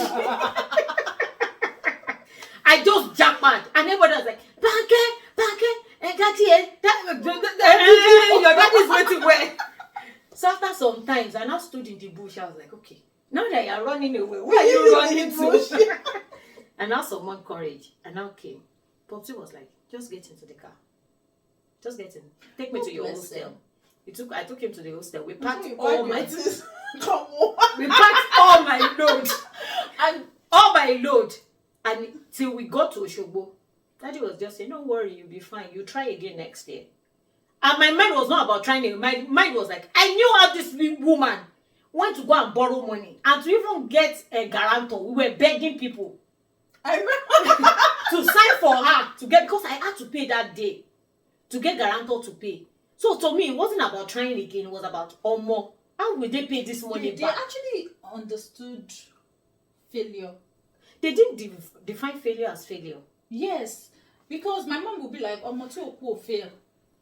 Speaker 2: I just jumped mad. And everybody was like, Banke, your dad is waiting where? So after some times, I now stood in the bush. I was like, okay, now that you're running away, where are you running to? And now someone courage. And now came. Popsi was like, just get into the car. Just get in. Take me to your hostel. I took him to the hostel. We packed all my
Speaker 1: Come on.
Speaker 2: We packed all my load. And till we got to Oshogbo, Daddy was just saying, don't worry, you'll be fine. You try again next year. And my mind was not about trying. My mind was like, I knew how this woman went to go and borrow money. And to even get a guarantor, we were begging people.
Speaker 1: I remember.
Speaker 2: To sign for her to get, because I had to pay that day to get guarantor to pay. So to me, it wasn't about trying again. It was about more. How will they pay this money back?
Speaker 1: They actually understood failure.
Speaker 2: They didn't define failure as failure.
Speaker 1: Yes, because my mom would be like, "Oh, fail."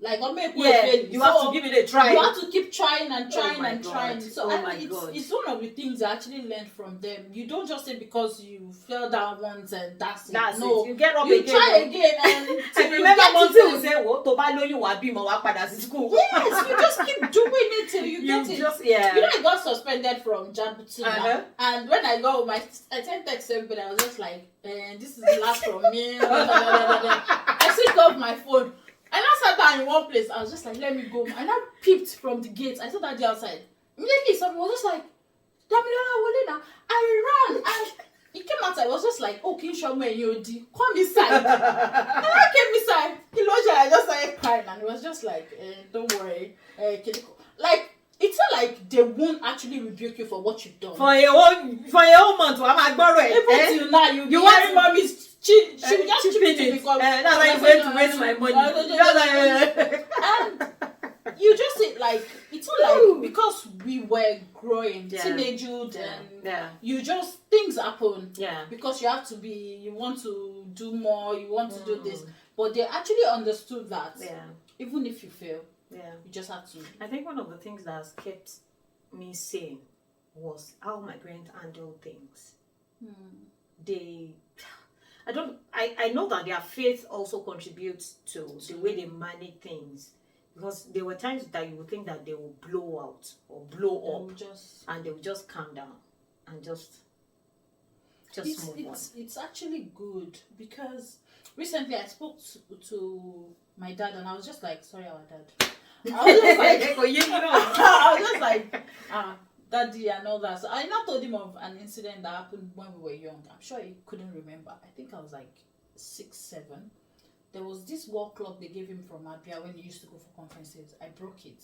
Speaker 1: Like,
Speaker 2: you have to give it a try.
Speaker 1: You have to keep trying and trying and
Speaker 2: God.
Speaker 1: trying. So it's one of the things I actually learned from them. You don't just say because you fell down once and that's it. No,
Speaker 2: you get up
Speaker 1: you
Speaker 2: again.
Speaker 1: You try again and
Speaker 2: I remember Monty would say, "Well, Toba you will be more school."
Speaker 1: Yes, you just keep doing it till you get it. You know, I got suspended from Jabuti, and when I got home, I sent text everybody. I was just like, "This is the last from me." I switched off my phone. And I sat down in one place. I was just like, let me go. And I peeped from the gate. I saw that day outside. Immediately, someone was just like, Damilola Wolena. I ran. And he came outside. I was just like, oh, King Shome Yodi, come inside. And I came inside. I just started crying. And it was just like, don't worry. Like, it's not like they won't actually rebuke you for what you've done.
Speaker 2: For your own month, I'm borrowing.
Speaker 1: Even till now, you want mommy's. She just chip it because
Speaker 2: that's why you're going to waste my money.
Speaker 1: And you just say like it's not like because we were growing teenagehood and you just things happen because you want to do more, you want to do this, but they actually understood that even if you fail, you just have to.
Speaker 2: I think one of the things that has kept me sane was how my parents handled things. I know that their faith also contributes to the way they manage things, because there were times that you would think that they will blow out or blow up and they will just calm down and just move on.
Speaker 1: It's actually good because recently I spoke to my dad and I was just like, sorry, our dad. I was just like, Daddy and all that. So I now told him of an incident that happened when we were young. I'm sure he couldn't remember. I think I was like 6, 7. There was this work clock they gave him from Abia when he used to go for conferences. I broke it.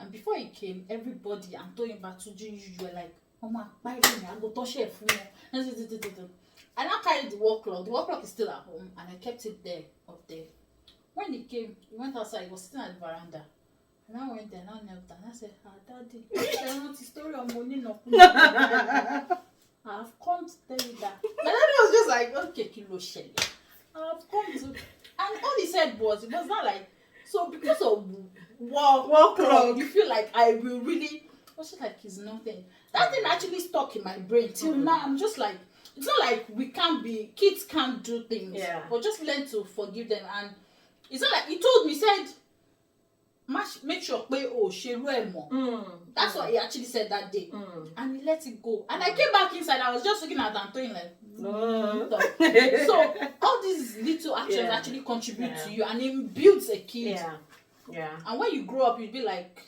Speaker 1: And before he came, everybody, I'm talking about you were like, Mama, buy me, I go touch it for you. And I carried the work clock. The work clock is still at home and I kept it there, up there. When he came, he went outside, he was sitting at the veranda. And I went there and I knelt down. I said, Daddy, I want the story of money. No. I've come to tell you Shelley. I've come to, and all he said was, it was not like, so because of war club, you feel like I will really, I was just like, it's nothing. That thing actually stuck in my brain till now. I'm just like, it's not like kids can't do things, but just learn to forgive them. And it's not like, he told me, said, make sure that's what he actually said that day, and he let it go. And I came back inside, I was just looking at Antoine like, so all these little actions actually contribute to you, and it builds a kid. And when you grow up, you'll be like,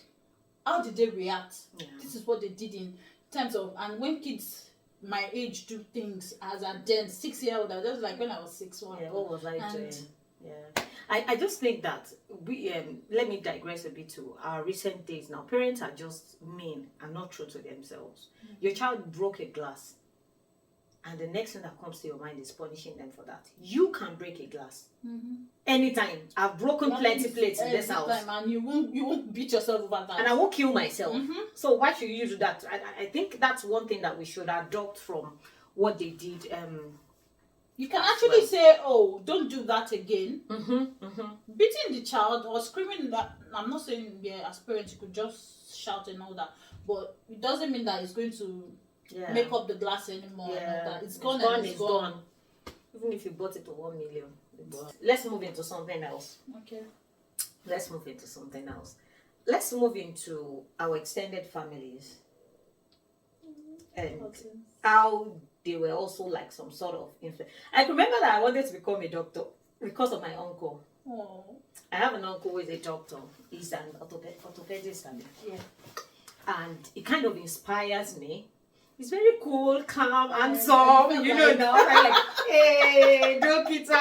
Speaker 1: how did they react? This is what they did in terms of. And when kids my age do things as a then 6-year-old, I was just like, when I was 6,
Speaker 2: what was I doing? I just think that we let me digress a bit to our recent days now. Parents are just mean and not true to themselves. Your child broke a glass, and the next thing that comes to your mind is punishing them for that. You can break a glass anytime. I've broken plenty plates in this house,
Speaker 1: and you won't beat yourself over that,
Speaker 2: and I won't kill myself. So why should you do that? I think that's one thing that we should adopt from what they did.
Speaker 1: You can actually say, oh, don't do that again. Beating the child or screaming that, I'm not saying as parents you could just shout and all that, but it doesn't mean that it's going to make up the glass anymore. And all that. It's gone. It's gone.
Speaker 2: Even if you bought it for 1 million. Let's move into something else.
Speaker 1: Okay.
Speaker 2: Let's move into something else. Let's move into our extended families. And how they were also like some sort of influence. I remember that I wanted to become a doctor because of my uncle. I have an uncle who is a doctor. He's an orthopedist. And it kind of inspires me. He's very cool, calm, handsome, you know now. I'm like, hey, doctor.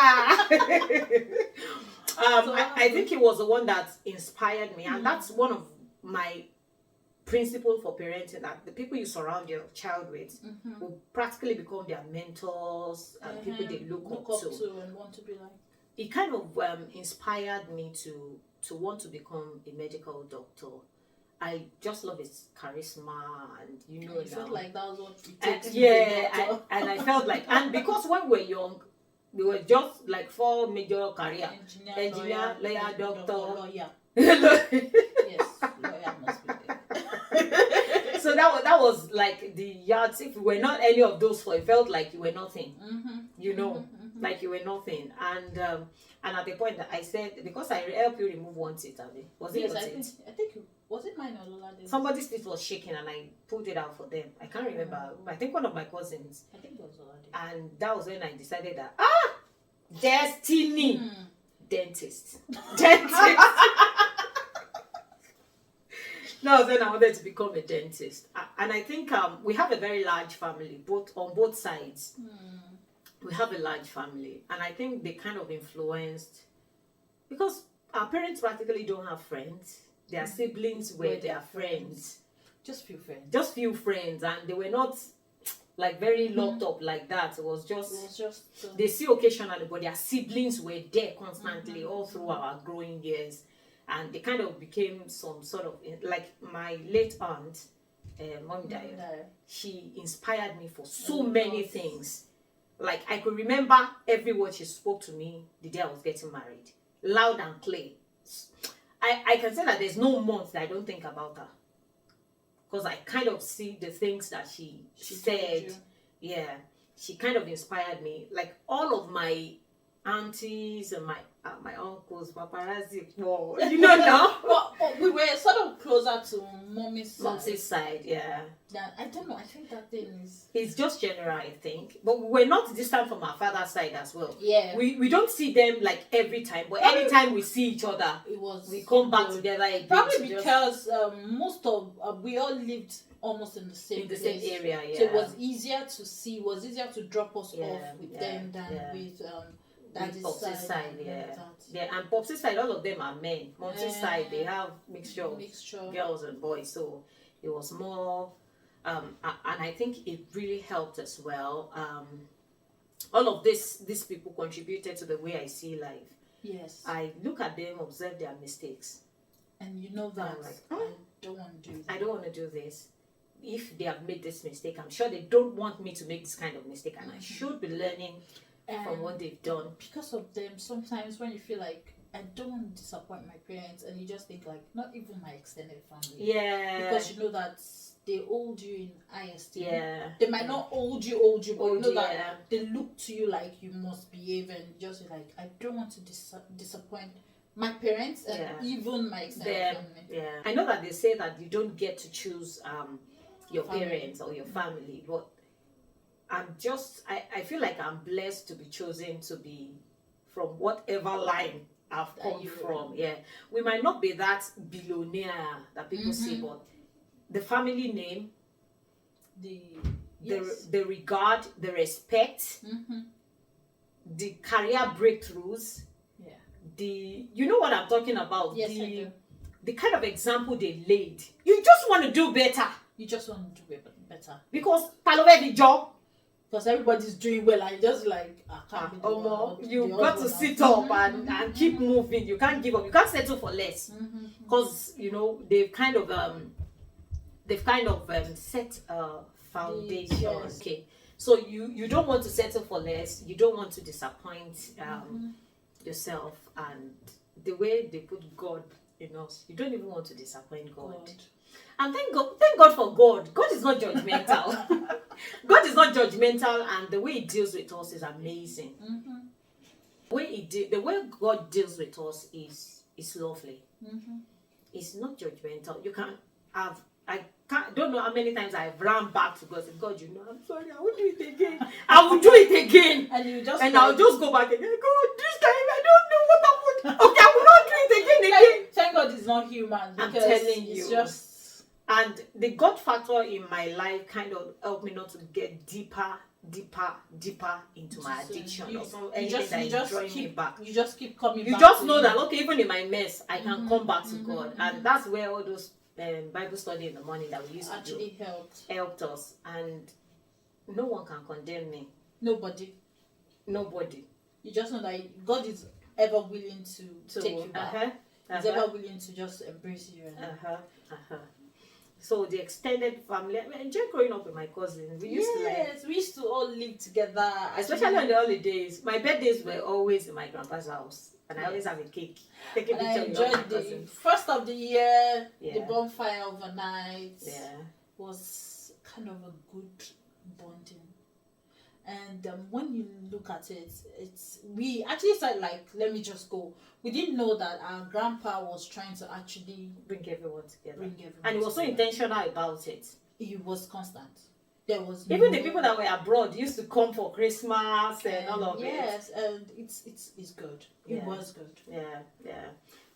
Speaker 2: I think he was the one that inspired me, and that's one of my principle for parenting, that the people you surround your child with will practically become their mentors and people they look up
Speaker 1: to and want to be like.
Speaker 2: It kind of inspired me to want to become a medical doctor. I just love his charisma, and you know,
Speaker 1: I felt like that was what it takes.
Speaker 2: And I felt like, and because when we were young, we were just like 4 major career: engineer, lawyer, doctor.
Speaker 1: Lawyer. Yes, lawyer must be there.
Speaker 2: So that was like the yards. If we were not any of those 4, it felt like you were nothing. You know, like you were nothing. And at the point that I said, because I helped you remove one teeth, was it?
Speaker 1: Yes, I think was it mine or Lola's?
Speaker 2: Somebody's teeth was shaking, and I pulled it out for them. I can't remember. I think one of my cousins.
Speaker 1: I think it was Lola's.
Speaker 2: And that was when I decided that destiny, dentist. That was when I wanted to become a dentist. And I think we have a very large family, on both sides. We have a large family, and I think they kind of influenced, because our parents practically don't have friends. Their siblings were their friends.
Speaker 1: Just few friends.
Speaker 2: Just few friends, and they were not like very locked up like that. It was just they see occasionally, but their siblings were there constantly all through our growing years. And they kind of became some sort of, like my late aunt, Mom Daya, she inspired me for so many things. Like I could remember every word she spoke to me the day I was getting married, loud and clear. I can say that there's no month that I don't think about her, because I kind of see the things that she said. Yeah, she kind of inspired me. Like all of my aunties and my uncles, paparazzi, you know now.
Speaker 1: But we were sort of closer to mommy's
Speaker 2: side. Yeah.
Speaker 1: I don't know. I think that thing is.
Speaker 2: It's just general, I think. But we're not distant from our father's side as well.
Speaker 1: Yeah.
Speaker 2: We don't see them like every time, but anytime we see each other, we come back together again.
Speaker 1: Probably because most of we all lived almost in the same
Speaker 2: area. Yeah.
Speaker 1: So it was easier to see. It was easier to drop us off with them than with.
Speaker 2: Popsy's side, and Popsy's side, all of them are men. Momsy's side, they have mixture of girls and boys, so it was more. And I think it really helped as well. All of these people contributed to the way I see life.
Speaker 1: Yes,
Speaker 2: I look at them, observe their mistakes,
Speaker 1: and you know that I don't want to do this.
Speaker 2: I don't want to do this. If they have made this mistake, I'm sure they don't want me to make this kind of mistake, and I should be learning from what they've done.
Speaker 1: Because of them, sometimes when you feel like I don't want to disappoint my parents, and you just think like not even my extended family.
Speaker 2: Yeah.
Speaker 1: Because you know that they hold you in high esteem.
Speaker 2: Yeah.
Speaker 1: They might not hold you, but you know that they look to you like you must behave, and just be like, I don't want to disappoint my parents and even my extended family.
Speaker 2: Yeah. I know that they say that you don't get to choose your parents or your family, but I feel like I'm blessed to be chosen to be from whatever line I've come from. Yeah. We might not be that billionaire that people say, but the family name, the regard, the respect, the career breakthroughs, you know what I'm talking about?
Speaker 1: Yes, I do.
Speaker 2: The kind of example they laid. You just want to do better.
Speaker 1: You just want to do better.
Speaker 2: Because the job.
Speaker 1: Because everybody's doing well, and you're just like, I can't be doing well.
Speaker 2: You got to sit up and keep moving. You can't give up. You can't settle for less. Because you know they've kind of set a foundation.
Speaker 1: Yes.
Speaker 2: Okay, so you don't want to settle for less. You don't want to disappoint yourself, and the way they put God in us, you don't even want to disappoint God. And thank God for God. God is not judgmental. God is not judgmental, and the way He deals with us is amazing. The way God deals with us is lovely. It's not judgmental. You can have. Don't know how many times I've run back to God and said, God, you know, I'm sorry, I will do it again. I will do it again. And I'll just go back again. God, this time I don't know what I would. Okay, I will not do it again.
Speaker 1: Thank God it's not human.
Speaker 2: I'm telling you.
Speaker 1: It's just.
Speaker 2: And the God factor in my life kind of helped me not to get deeper into my addiction. You
Speaker 1: just keep coming back.
Speaker 2: You just know that, okay, even in my mess, I can come back to God. And that's where all those Bible study in the morning that we used to do helped us. And no one can condemn me.
Speaker 1: Nobody. You just know that God is ever willing to take you back. He's ever willing to just embrace you.
Speaker 2: So the extended family, I enjoyed growing up with my cousins. We
Speaker 1: used to all live together.
Speaker 2: Especially on the holidays. My birthdays were always in my grandpa's house. And I always have a cake. Taking pictures with my
Speaker 1: cousins. I enjoyed the first of the year, the bonfire overnight was kind of a good bonding. And when you look at it, we actually said like, let me just go. We didn't know that our grandpa was trying to actually
Speaker 2: bring everyone together. And he was so intentional about it.
Speaker 1: He was constant. There was
Speaker 2: even the people that were abroad used to come for Christmas and all of it.
Speaker 1: Yes, and it's good. It was good.
Speaker 2: Yeah.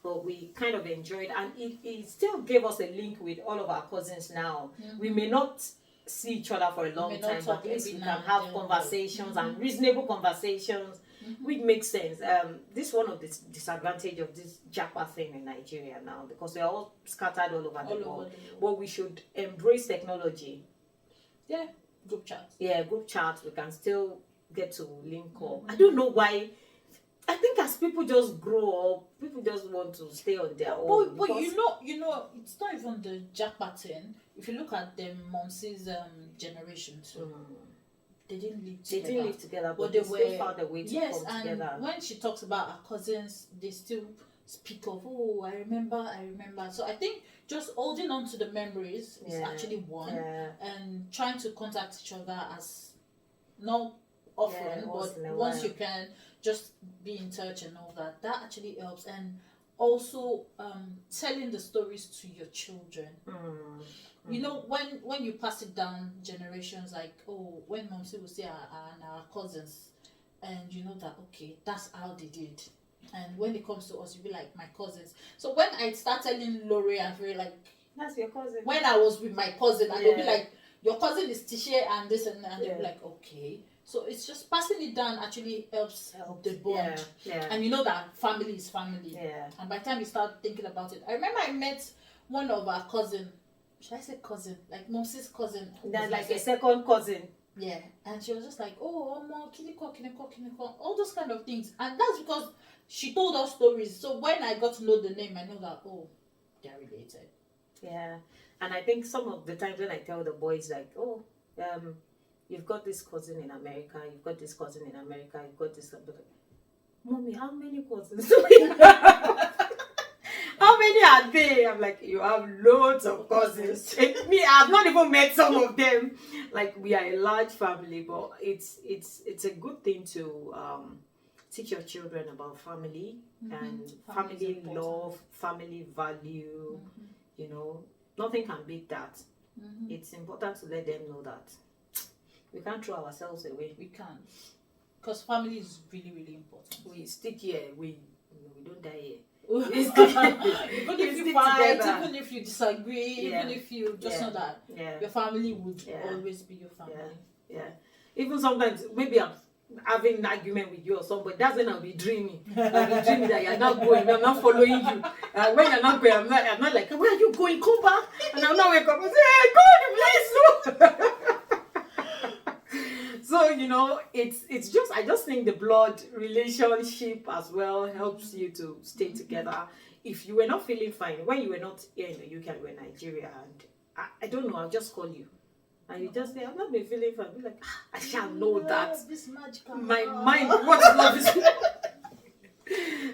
Speaker 2: But we kind of enjoyed, and it still gave us a link with all of our cousins now. We may not see each other for a long time, but at least we can have conversations and reasonable conversations, which makes sense. This is one of the disadvantages of this Japa thing in Nigeria now, because we're all scattered all over the world. But we should embrace technology.
Speaker 1: Yeah, group chats.
Speaker 2: Yeah, group chats. We can still get to link up. I don't know why. I think as people just grow up, people just want to stay on their own.
Speaker 1: But you know, it's not even the Japa thing. If you look at the Moms's generation too, they didn't live together.
Speaker 2: But they still found a way to come together.
Speaker 1: Yes, and when she talks about her cousins, they still speak of, oh, I remember. So I think just holding on to the memories is actually one, and trying to contact each other as not often, but once you can, just be in touch and all that. That actually helps, and also telling the stories to your children. You know, when you pass it down generations, like, oh, when Momsi would say our cousins, and you know that, okay, that's how they did. And when it comes to us, you'll be like, my cousins. So when I start telling Lori and Frey, like,
Speaker 2: that's your cousin.
Speaker 1: When I was with my cousin, and they'll be like, your cousin is Tisha and this and they'll be like, okay. So it's just passing it down actually helps the bond. And you know that family is family. And by the time you start thinking about it, I remember I met one of our cousin. Should I say cousin? Like Momsi's cousin.
Speaker 2: That's like a second cousin.
Speaker 1: Yeah. And she was just like, oh, kiniko, all those kind of things. And that's because she told us stories. So when I got to know the name, I know that, oh, they're related.
Speaker 2: Yeah. And I think some of the times when I tell the boys, like, oh, you've got this cousin in America, you've got this cousin in America, you've got this. Mommy, how many cousins do we have? How many are they? I'm like, you have loads of cousins. Me, I've not even met some of them. Like, we are a large family, but it's a good thing to teach your children about family and family love, family value. You know, nothing can beat that. It's important to let them know that we can't throw ourselves away.
Speaker 1: We can't, because family is really, really important.
Speaker 2: We stick here. We don't die here.
Speaker 1: Even if you fight, even if you disagree, even if you just know that your family would always be your family. Even sometimes maybe I'm having an argument with you or somebody, that's when I'll be dreaming. I'll be dreaming that you're not going, I'm not following you. When you're not going, I'm not like, where are you going? Come back. And I'll not wake up and say, hey, God, bless you. So, you know, it's just, I just think the blood relationship as well helps you to stay together. If you were not feeling fine, when you were not here in the UK, you were in Nigeria, and I don't know, I'll just call you. And you just say, I've not been feeling fine. Be like, I shall know that. This magical
Speaker 2: my mind, what love is.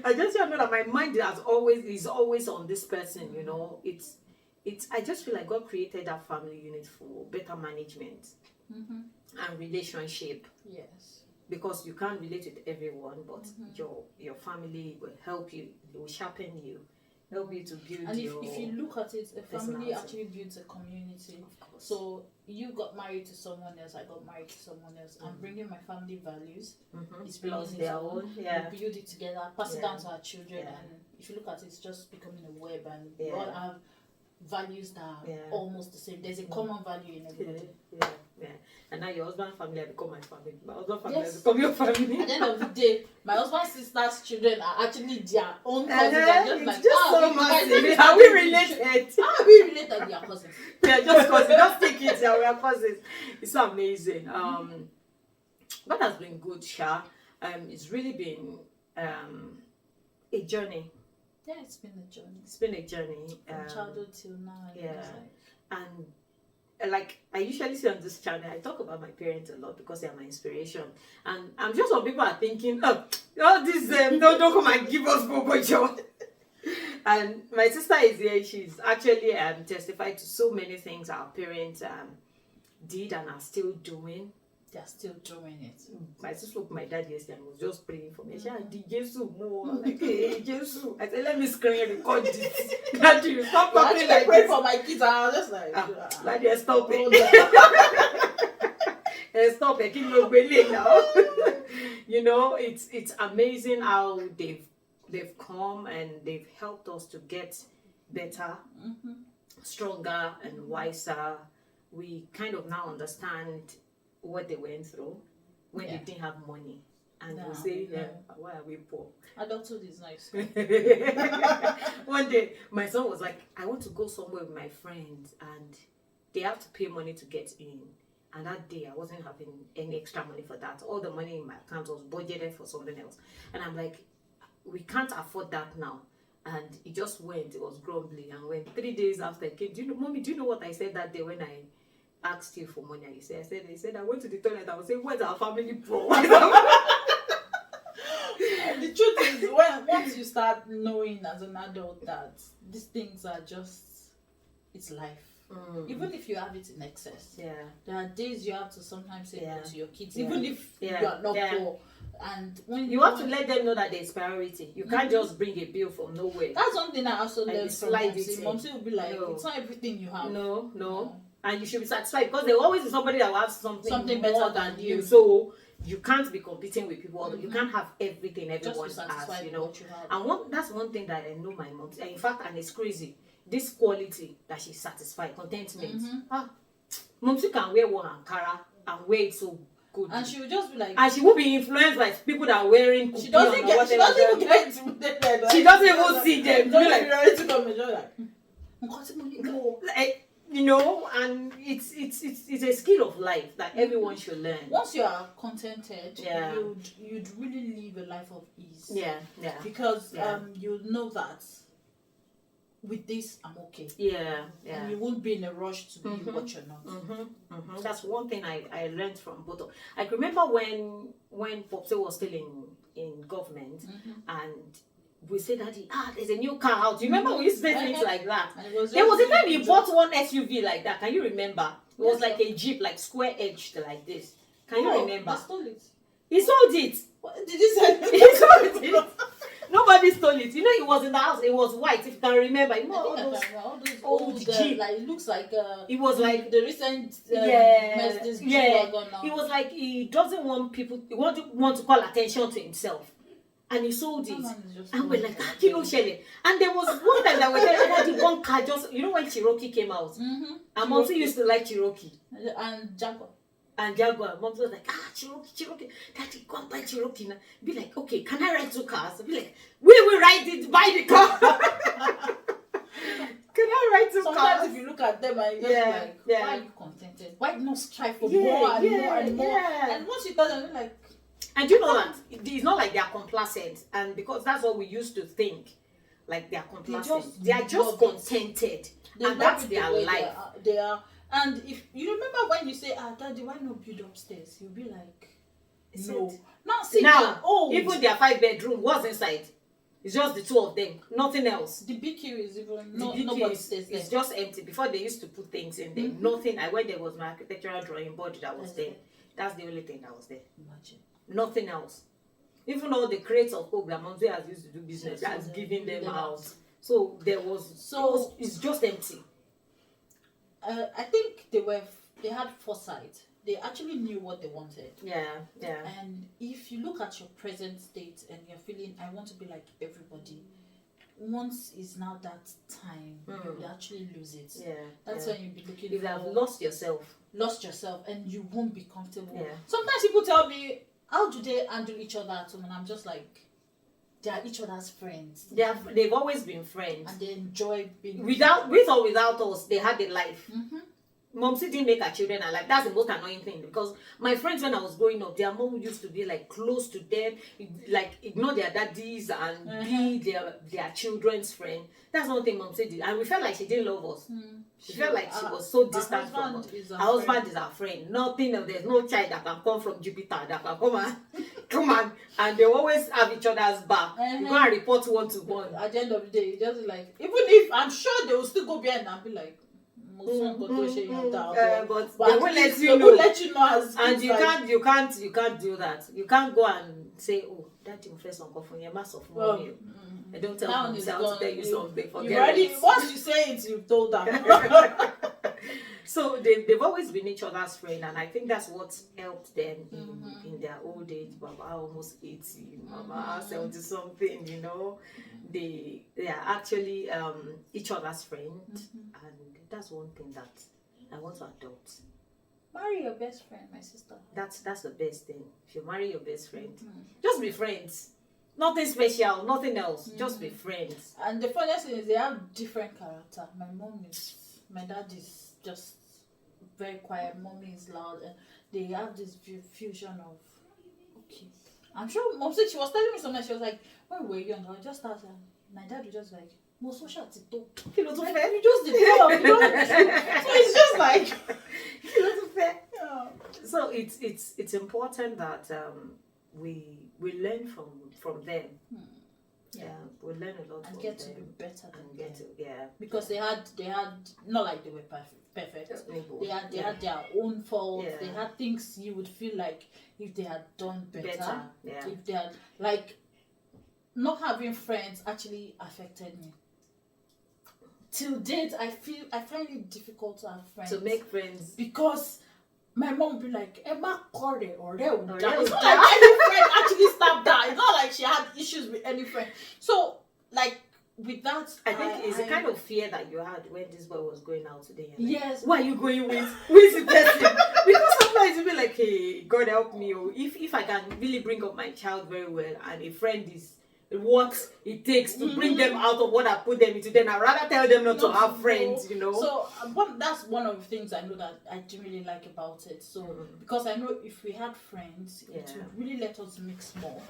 Speaker 2: I just know that my mind is always on this person, you know. It's I just feel like God created that family unit for better management. And relationship.
Speaker 1: Yes.
Speaker 2: Because you can't relate with everyone, but your family will help you, it will sharpen you, help you to build
Speaker 1: and
Speaker 2: your
Speaker 1: if you look at it, a family actually builds a community. So you got married to someone else, I got married to someone else. I'm bringing my family values. It's
Speaker 2: plus
Speaker 1: bringing
Speaker 2: their own.
Speaker 1: We build it together, pass it down to our children, and if you look at it, it's just becoming a web, and we all have values that are almost the same. There's a common value in everybody.
Speaker 2: And now your husband's family have become my family. My husband's family has become your family.
Speaker 1: At the end of the day, my husband's sister's children are actually their own cousins.
Speaker 2: They're just so massive. Are we related?
Speaker 1: How are we related? They are cousins.
Speaker 2: We are just cousins. Just take it. We are cousins. It's so amazing. That has been good, Sha. It's really been a journey.
Speaker 1: Yeah, it's been a journey.
Speaker 2: It's been a journey.
Speaker 1: From childhood till now.
Speaker 2: And like I usually say on this channel, I talk about my parents a lot because they are my inspiration. And I'm sure some people are thinking, this don't come and give us Bobo Joe. And my sister is here. She's actually testified to so many things our parents did and are still doing.
Speaker 1: They are still doing it.
Speaker 2: My sister looked at my dad yesterday and was just praying for me. She said, Jesus more. Like, hey, Jesus. I said, let me screen record this. Daddy, stop talking like
Speaker 1: pray
Speaker 2: this.
Speaker 1: for my kids. I was just like,
Speaker 2: Daddy, stop it. Stop it. Keep your belly now. You know, it's amazing how they've come and they've helped us to get better, stronger, and wiser. We kind of now understand what they went through when they didn't have money, and we say, why are we poor?
Speaker 1: Adulthood is nice.
Speaker 2: One day my son was like, I want to go somewhere with my friends and they have to pay money to get in, and that day I wasn't having any extra money for that. All the money in my account was budgeted for something else, and I'm like, we can't afford that now. And he just went. It was grumbling, and when 3 days after it came, Mommy, do you know what I said that day when I asked you for money? He said I went to the toilet. I was saying, where's our family poor?
Speaker 1: The truth is, once you start knowing as an adult that these things are just, it's life. Even if you have it in excess, there are days you have to sometimes say no to your kids, even if you are not poor. And when you have
Speaker 2: to let them know that there's priority. You can't just bring a bill from nowhere.
Speaker 1: That's something I also learned from Momsy. Momsy will be like, it's not everything you have.
Speaker 2: No. And you should be satisfied because there will always be somebody that will have something
Speaker 1: better than you.
Speaker 2: So you can't be competing with people. You can't have everything everyone has, you know. And that's one thing that I know my mom. In fact, and it's crazy. This quality that she's satisfied, contentment. Momsy can wear one Ankara and wear it so good.
Speaker 1: And she will just be like,
Speaker 2: and she will be influenced by people that are wearing.
Speaker 1: She doesn't even get intimidated.
Speaker 2: She doesn't even see them.
Speaker 1: Don't be ready to come and
Speaker 2: like, you know, and it's a skill of life that everyone should learn.
Speaker 1: Once you are contented, you'd really live a life of ease.
Speaker 2: Yeah.
Speaker 1: Because you know that with this, I'm okay.
Speaker 2: Yeah.
Speaker 1: And you won't be in a rush to be what you're not.
Speaker 2: That's one thing I learned from both of. I remember when Popsy was still in government, and we said, Daddy, there's a new car out. You remember we used to say things like that? There was a time he bought one SUV like that. Can you remember? It was like a Jeep, like square edged like this. Can you remember?
Speaker 1: They stole it.
Speaker 2: He sold it.
Speaker 1: What did you say?
Speaker 2: He sold it. Nobody stole it. You know, it was in the house. It was white. If you can remember, you know all those old Jeep.
Speaker 1: Like it looks like.
Speaker 2: It was like
Speaker 1: the recent. Mercedes
Speaker 2: G-Wagon now. It was like he doesn't want people. He want to call attention to himself, and he sold it. And we're like, Kilo Shelley. And there was one time that we had the one car just. You know when Cherokee came out, and Mom used to like Cherokee
Speaker 1: and Jaguar.
Speaker 2: And Jaguar, Mom was like, Cherokee, Daddy, go and buy Cherokee now. Be like, okay, can I ride 2 cars? Be like, we will ride it, buy the car. Can I ride 2 cars?
Speaker 1: Sometimes if you look at them and you're like, why are you contented? Why not strive for more and more and more? And once you tell them, you're like...
Speaker 2: And you know that it's not like they are complacent, and because that's what we used to think, like they are complacent. They are just contented, and that's their life.
Speaker 1: They are. And if you remember when you say, Daddy, why not build upstairs? You'll be like, no. Now,
Speaker 2: even their 5-bedroom, what's inside? It's just the 2 of them, nothing else.
Speaker 1: The BQ is even nobody stays there.
Speaker 2: It's just empty. Before they used to put things in there, nothing. I went there was my architectural drawing board that was there. That's the only thing that was there.
Speaker 1: Imagine.
Speaker 2: Nothing else. Even all the crates of coke that Monzo has used to do business, that's giving them out. So there was. It's just empty.
Speaker 1: I think they had foresight. They actually knew what they wanted.
Speaker 2: Yeah.
Speaker 1: And if you look at your present state and you're feeling, I want to be like everybody, once is now that time, you actually lose it.
Speaker 2: Yeah.
Speaker 1: That's when you'll be looking
Speaker 2: you have lost yourself, and you won't be comfortable.
Speaker 1: Yeah. Sometimes people tell me, how do they handle each other at home? And I'm just like, they are each other's friends.
Speaker 2: They've always been friends.
Speaker 1: And they enjoy being
Speaker 2: with or without us, they had a life. Mom didn't make her children alive. That's the most annoying thing, because my friends when I was growing up, their mom used to be like close to them, like ignore their daddies and be their children's friend. That's one thing Mom did, and we felt like she didn't love us. She felt like she was so distant from us. Her husband is our friend. Nothing else. There's no child that can come from Jupiter that can come and they always have each other's back. You go and report 1 to 1.
Speaker 1: At the end of the day, just like, even if I'm sure they will still go behind and be like, but they won't let you know.
Speaker 2: And you can't do that. You can't go and say, oh, that you first uncle for your mass of money. I don't tell myself to tell you something. Forget it.
Speaker 1: Once you say it, you've told them.
Speaker 2: So they've always been each other's friend, and I think that's what helped them in their old age. Baba almost 80, Mama 70 something. You know, they are actually each other's friend, and that's one thing that I want to adopt.
Speaker 1: Marry your best friend, my sister.
Speaker 2: That's the best thing. If you marry your best friend, just be friends. Nothing special, nothing else. Just be friends.
Speaker 1: And the funniest thing is they have different character. My dad is just very quiet. Mommy is loud, and they have this fusion of okay. I'm sure Mom said she was telling me something. She was like, when we were young, I just started. My dad was just like, "Mo social TikTok. You just the so it's just like
Speaker 2: So it's important that we learn from them. We learn a lot
Speaker 1: and
Speaker 2: from
Speaker 1: get
Speaker 2: them.
Speaker 1: To be better than them.
Speaker 2: Because
Speaker 1: they had not like they were perfect. They had their own faults. They had things you would feel like if they had done better. If they had, like, not having friends actually affected me. Till date, I find it difficult to have friends.
Speaker 2: To make friends.
Speaker 1: Because my mom would be like, Emma Corey or it's not like any friend actually stabbed her. It's not like she had issues with any friend. So, like, with that,
Speaker 2: I think it's a kind of fear that you had when this boy was going out today. Like,
Speaker 1: yes.
Speaker 2: Who are you going with? Who is the person? Because sometimes you'll be like, hey, God help me. Or if I can really bring up my child very well, and a friend is what it takes to bring them out of what I put them into, then I'd rather tell them not to have friends, you know. So
Speaker 1: that's one of the things I know that I do really like about it. So because I know if we had friends, it would really let us mix more.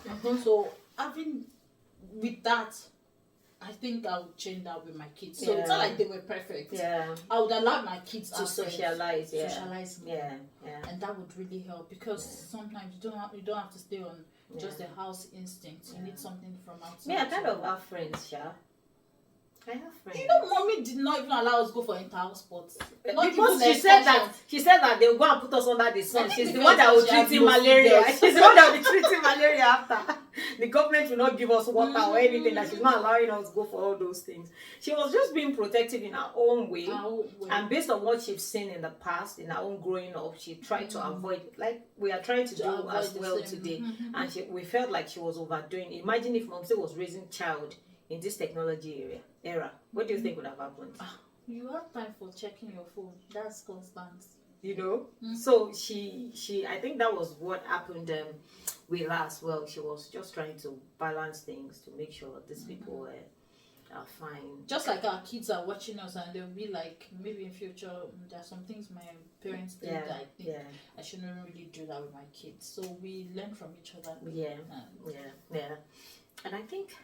Speaker 1: So having with that, I think I would change that with my kids. So it's
Speaker 2: Yeah.
Speaker 1: not like they were perfect.
Speaker 2: Yeah.
Speaker 1: I would allow my kids
Speaker 2: To socialize, yeah.
Speaker 1: socialize more.
Speaker 2: Yeah. Yeah.
Speaker 1: And that would really help, because sometimes you don't have to stay on just the house instinct. You need something from outside.
Speaker 2: Me, I kind of have friends, Sha. I have friends.
Speaker 1: You know, mommy did not even allow us go for inter-house sports. Not
Speaker 2: Because
Speaker 1: even
Speaker 2: she said that they will go and put us under the sun. She's the one
Speaker 1: because
Speaker 2: that will
Speaker 1: she
Speaker 2: treat
Speaker 1: has
Speaker 2: in
Speaker 1: no
Speaker 2: malaria.
Speaker 1: fingers.
Speaker 2: She's the one that will be treating malaria after. The government will not give us water or anything. That she's not allowing us to go for all those things. She was just being protective in her own way. And based on what she's seen in the past, in her own growing up, she tried to avoid, like we are trying to do as well today. And we felt like she was overdoing. Imagine if Mom was raising child in this technology era. What do you think would have happened?
Speaker 1: You have time for checking your phone. That's constant.
Speaker 2: You know? So she I think that was what happened with her as well. She was just trying to balance things to make sure these people are fine.
Speaker 1: Just like our kids are watching us, and they'll be like, maybe in future there are some things my parents did that I think I shouldn't really do that with my kids. So we learn from each other.
Speaker 2: Yeah. And I think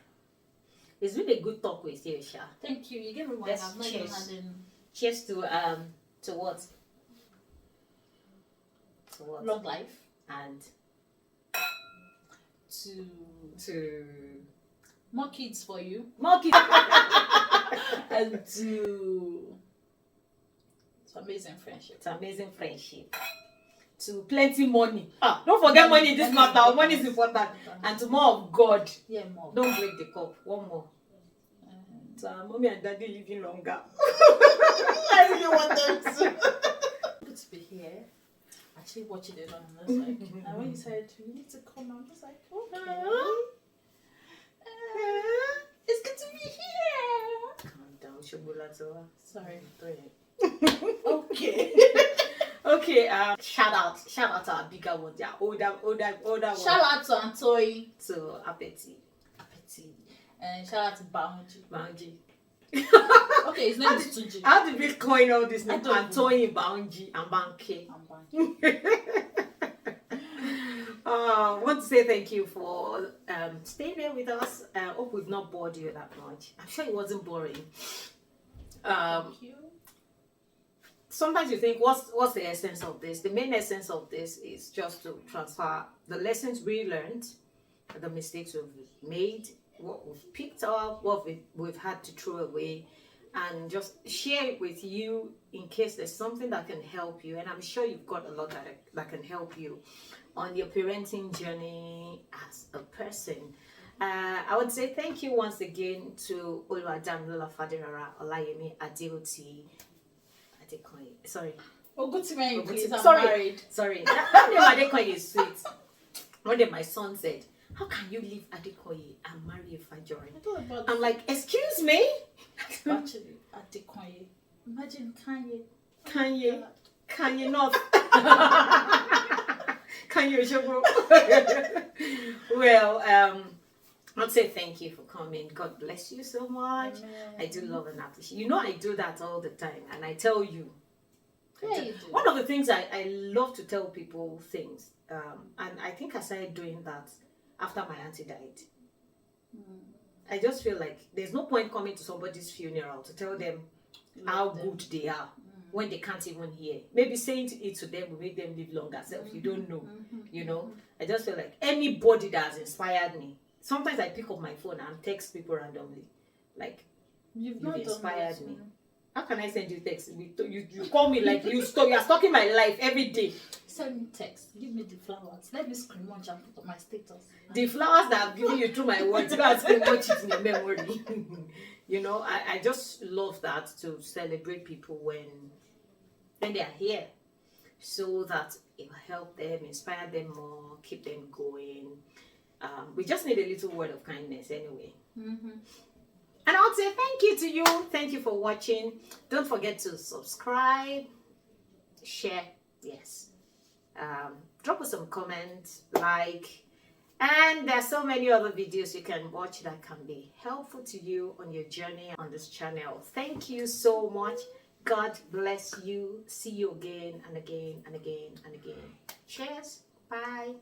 Speaker 2: it's been a good talk with you, Sha.
Speaker 1: Thank you. You gave me one.
Speaker 2: Let's
Speaker 1: I've not even had
Speaker 2: cheers to what? To what?
Speaker 1: long life.
Speaker 2: And
Speaker 1: to more kids for you.
Speaker 2: More kids.
Speaker 1: And to amazing friendship.
Speaker 2: It's amazing friendship. To plenty money. Don't forget money in this matter. Money is important. And to more of God.
Speaker 1: Yeah, more.
Speaker 2: Don't break the cup. One more. So mommy and daddy living longer.
Speaker 1: I really want them to. Good to be here. Actually watching it on the side. And when you said you need to come, I'm just like, okay. It's good to be here.
Speaker 2: Calm down, Shobula.
Speaker 1: Sorry.
Speaker 2: Okay. Okay, shout out to our bigger ones, yeah, older ones.
Speaker 1: Shout out to Antoi.
Speaker 2: To Apeti.
Speaker 1: And shout out to Bounji.
Speaker 2: Banji.
Speaker 1: Okay, his name is Tunji.
Speaker 2: How did we coin all this name?
Speaker 1: I don't know.
Speaker 2: Antoi, Banji, and Banke. I want to say thank you for staying there with us. Hope we've not bored you that much. I'm sure it wasn't boring.
Speaker 1: Thank you.
Speaker 2: Sometimes you think, what's the essence of this? The main essence of this is just to transfer the lessons we learned, the mistakes we've made, what we've picked up, what we've had to throw away, and just share it with you in case there's something that can help you. And I'm sure you've got a lot that can help you on your parenting journey as a person. I would say thank you once again to Oluwadamilola Faderara Olayemi Adeoti. Sorry.
Speaker 1: Ogutimeni, please. I'm
Speaker 2: Sorry.
Speaker 1: married.
Speaker 2: Sorry. That name Adekoye is sweet. One day my son said, "How can you leave Adekoye and marry a Fajori?"
Speaker 1: I thought about
Speaker 2: I'm like, "Excuse me?"
Speaker 1: actually Adekoye. Imagine
Speaker 2: Kanye not. Kanye Shogo. Well, I'd say thank you for coming. God bless you so much.
Speaker 1: Amen.
Speaker 2: I do love and appreciate. You know I do that all the time, and I tell you.
Speaker 1: Yeah, you do.
Speaker 2: One of the things I love to tell people things, and I think I started doing that after my auntie died. I just feel like there's no point coming to somebody's funeral to tell them how good they are when they can't even hear. Maybe saying it to them will make them live longer. So if you don't know, you know, I just feel like anybody that has inspired me. Sometimes I pick up my phone and text people randomly, like,
Speaker 1: You've
Speaker 2: you've
Speaker 1: not
Speaker 2: inspired
Speaker 1: done
Speaker 2: me. How can I send you text? You call me like you are stalking my life every day.
Speaker 1: Send me text. Give me the flowers. Let me scream munch and put on my status.
Speaker 2: The flowers that I've given you through my words, you ask me much it in your memory. You know, I just love that, to celebrate people when they are here, so that it will help them, inspire them more, keep them going. We just need a little word of kindness anyway. And I would say thank you to you. Thank you for watching. Don't forget to subscribe, share, yes. Drop us some comments, like, and there are so many other videos you can watch that can be helpful to you on your journey on this channel. Thank you so much. God bless you. See you again and again and again and again. Cheers. Bye.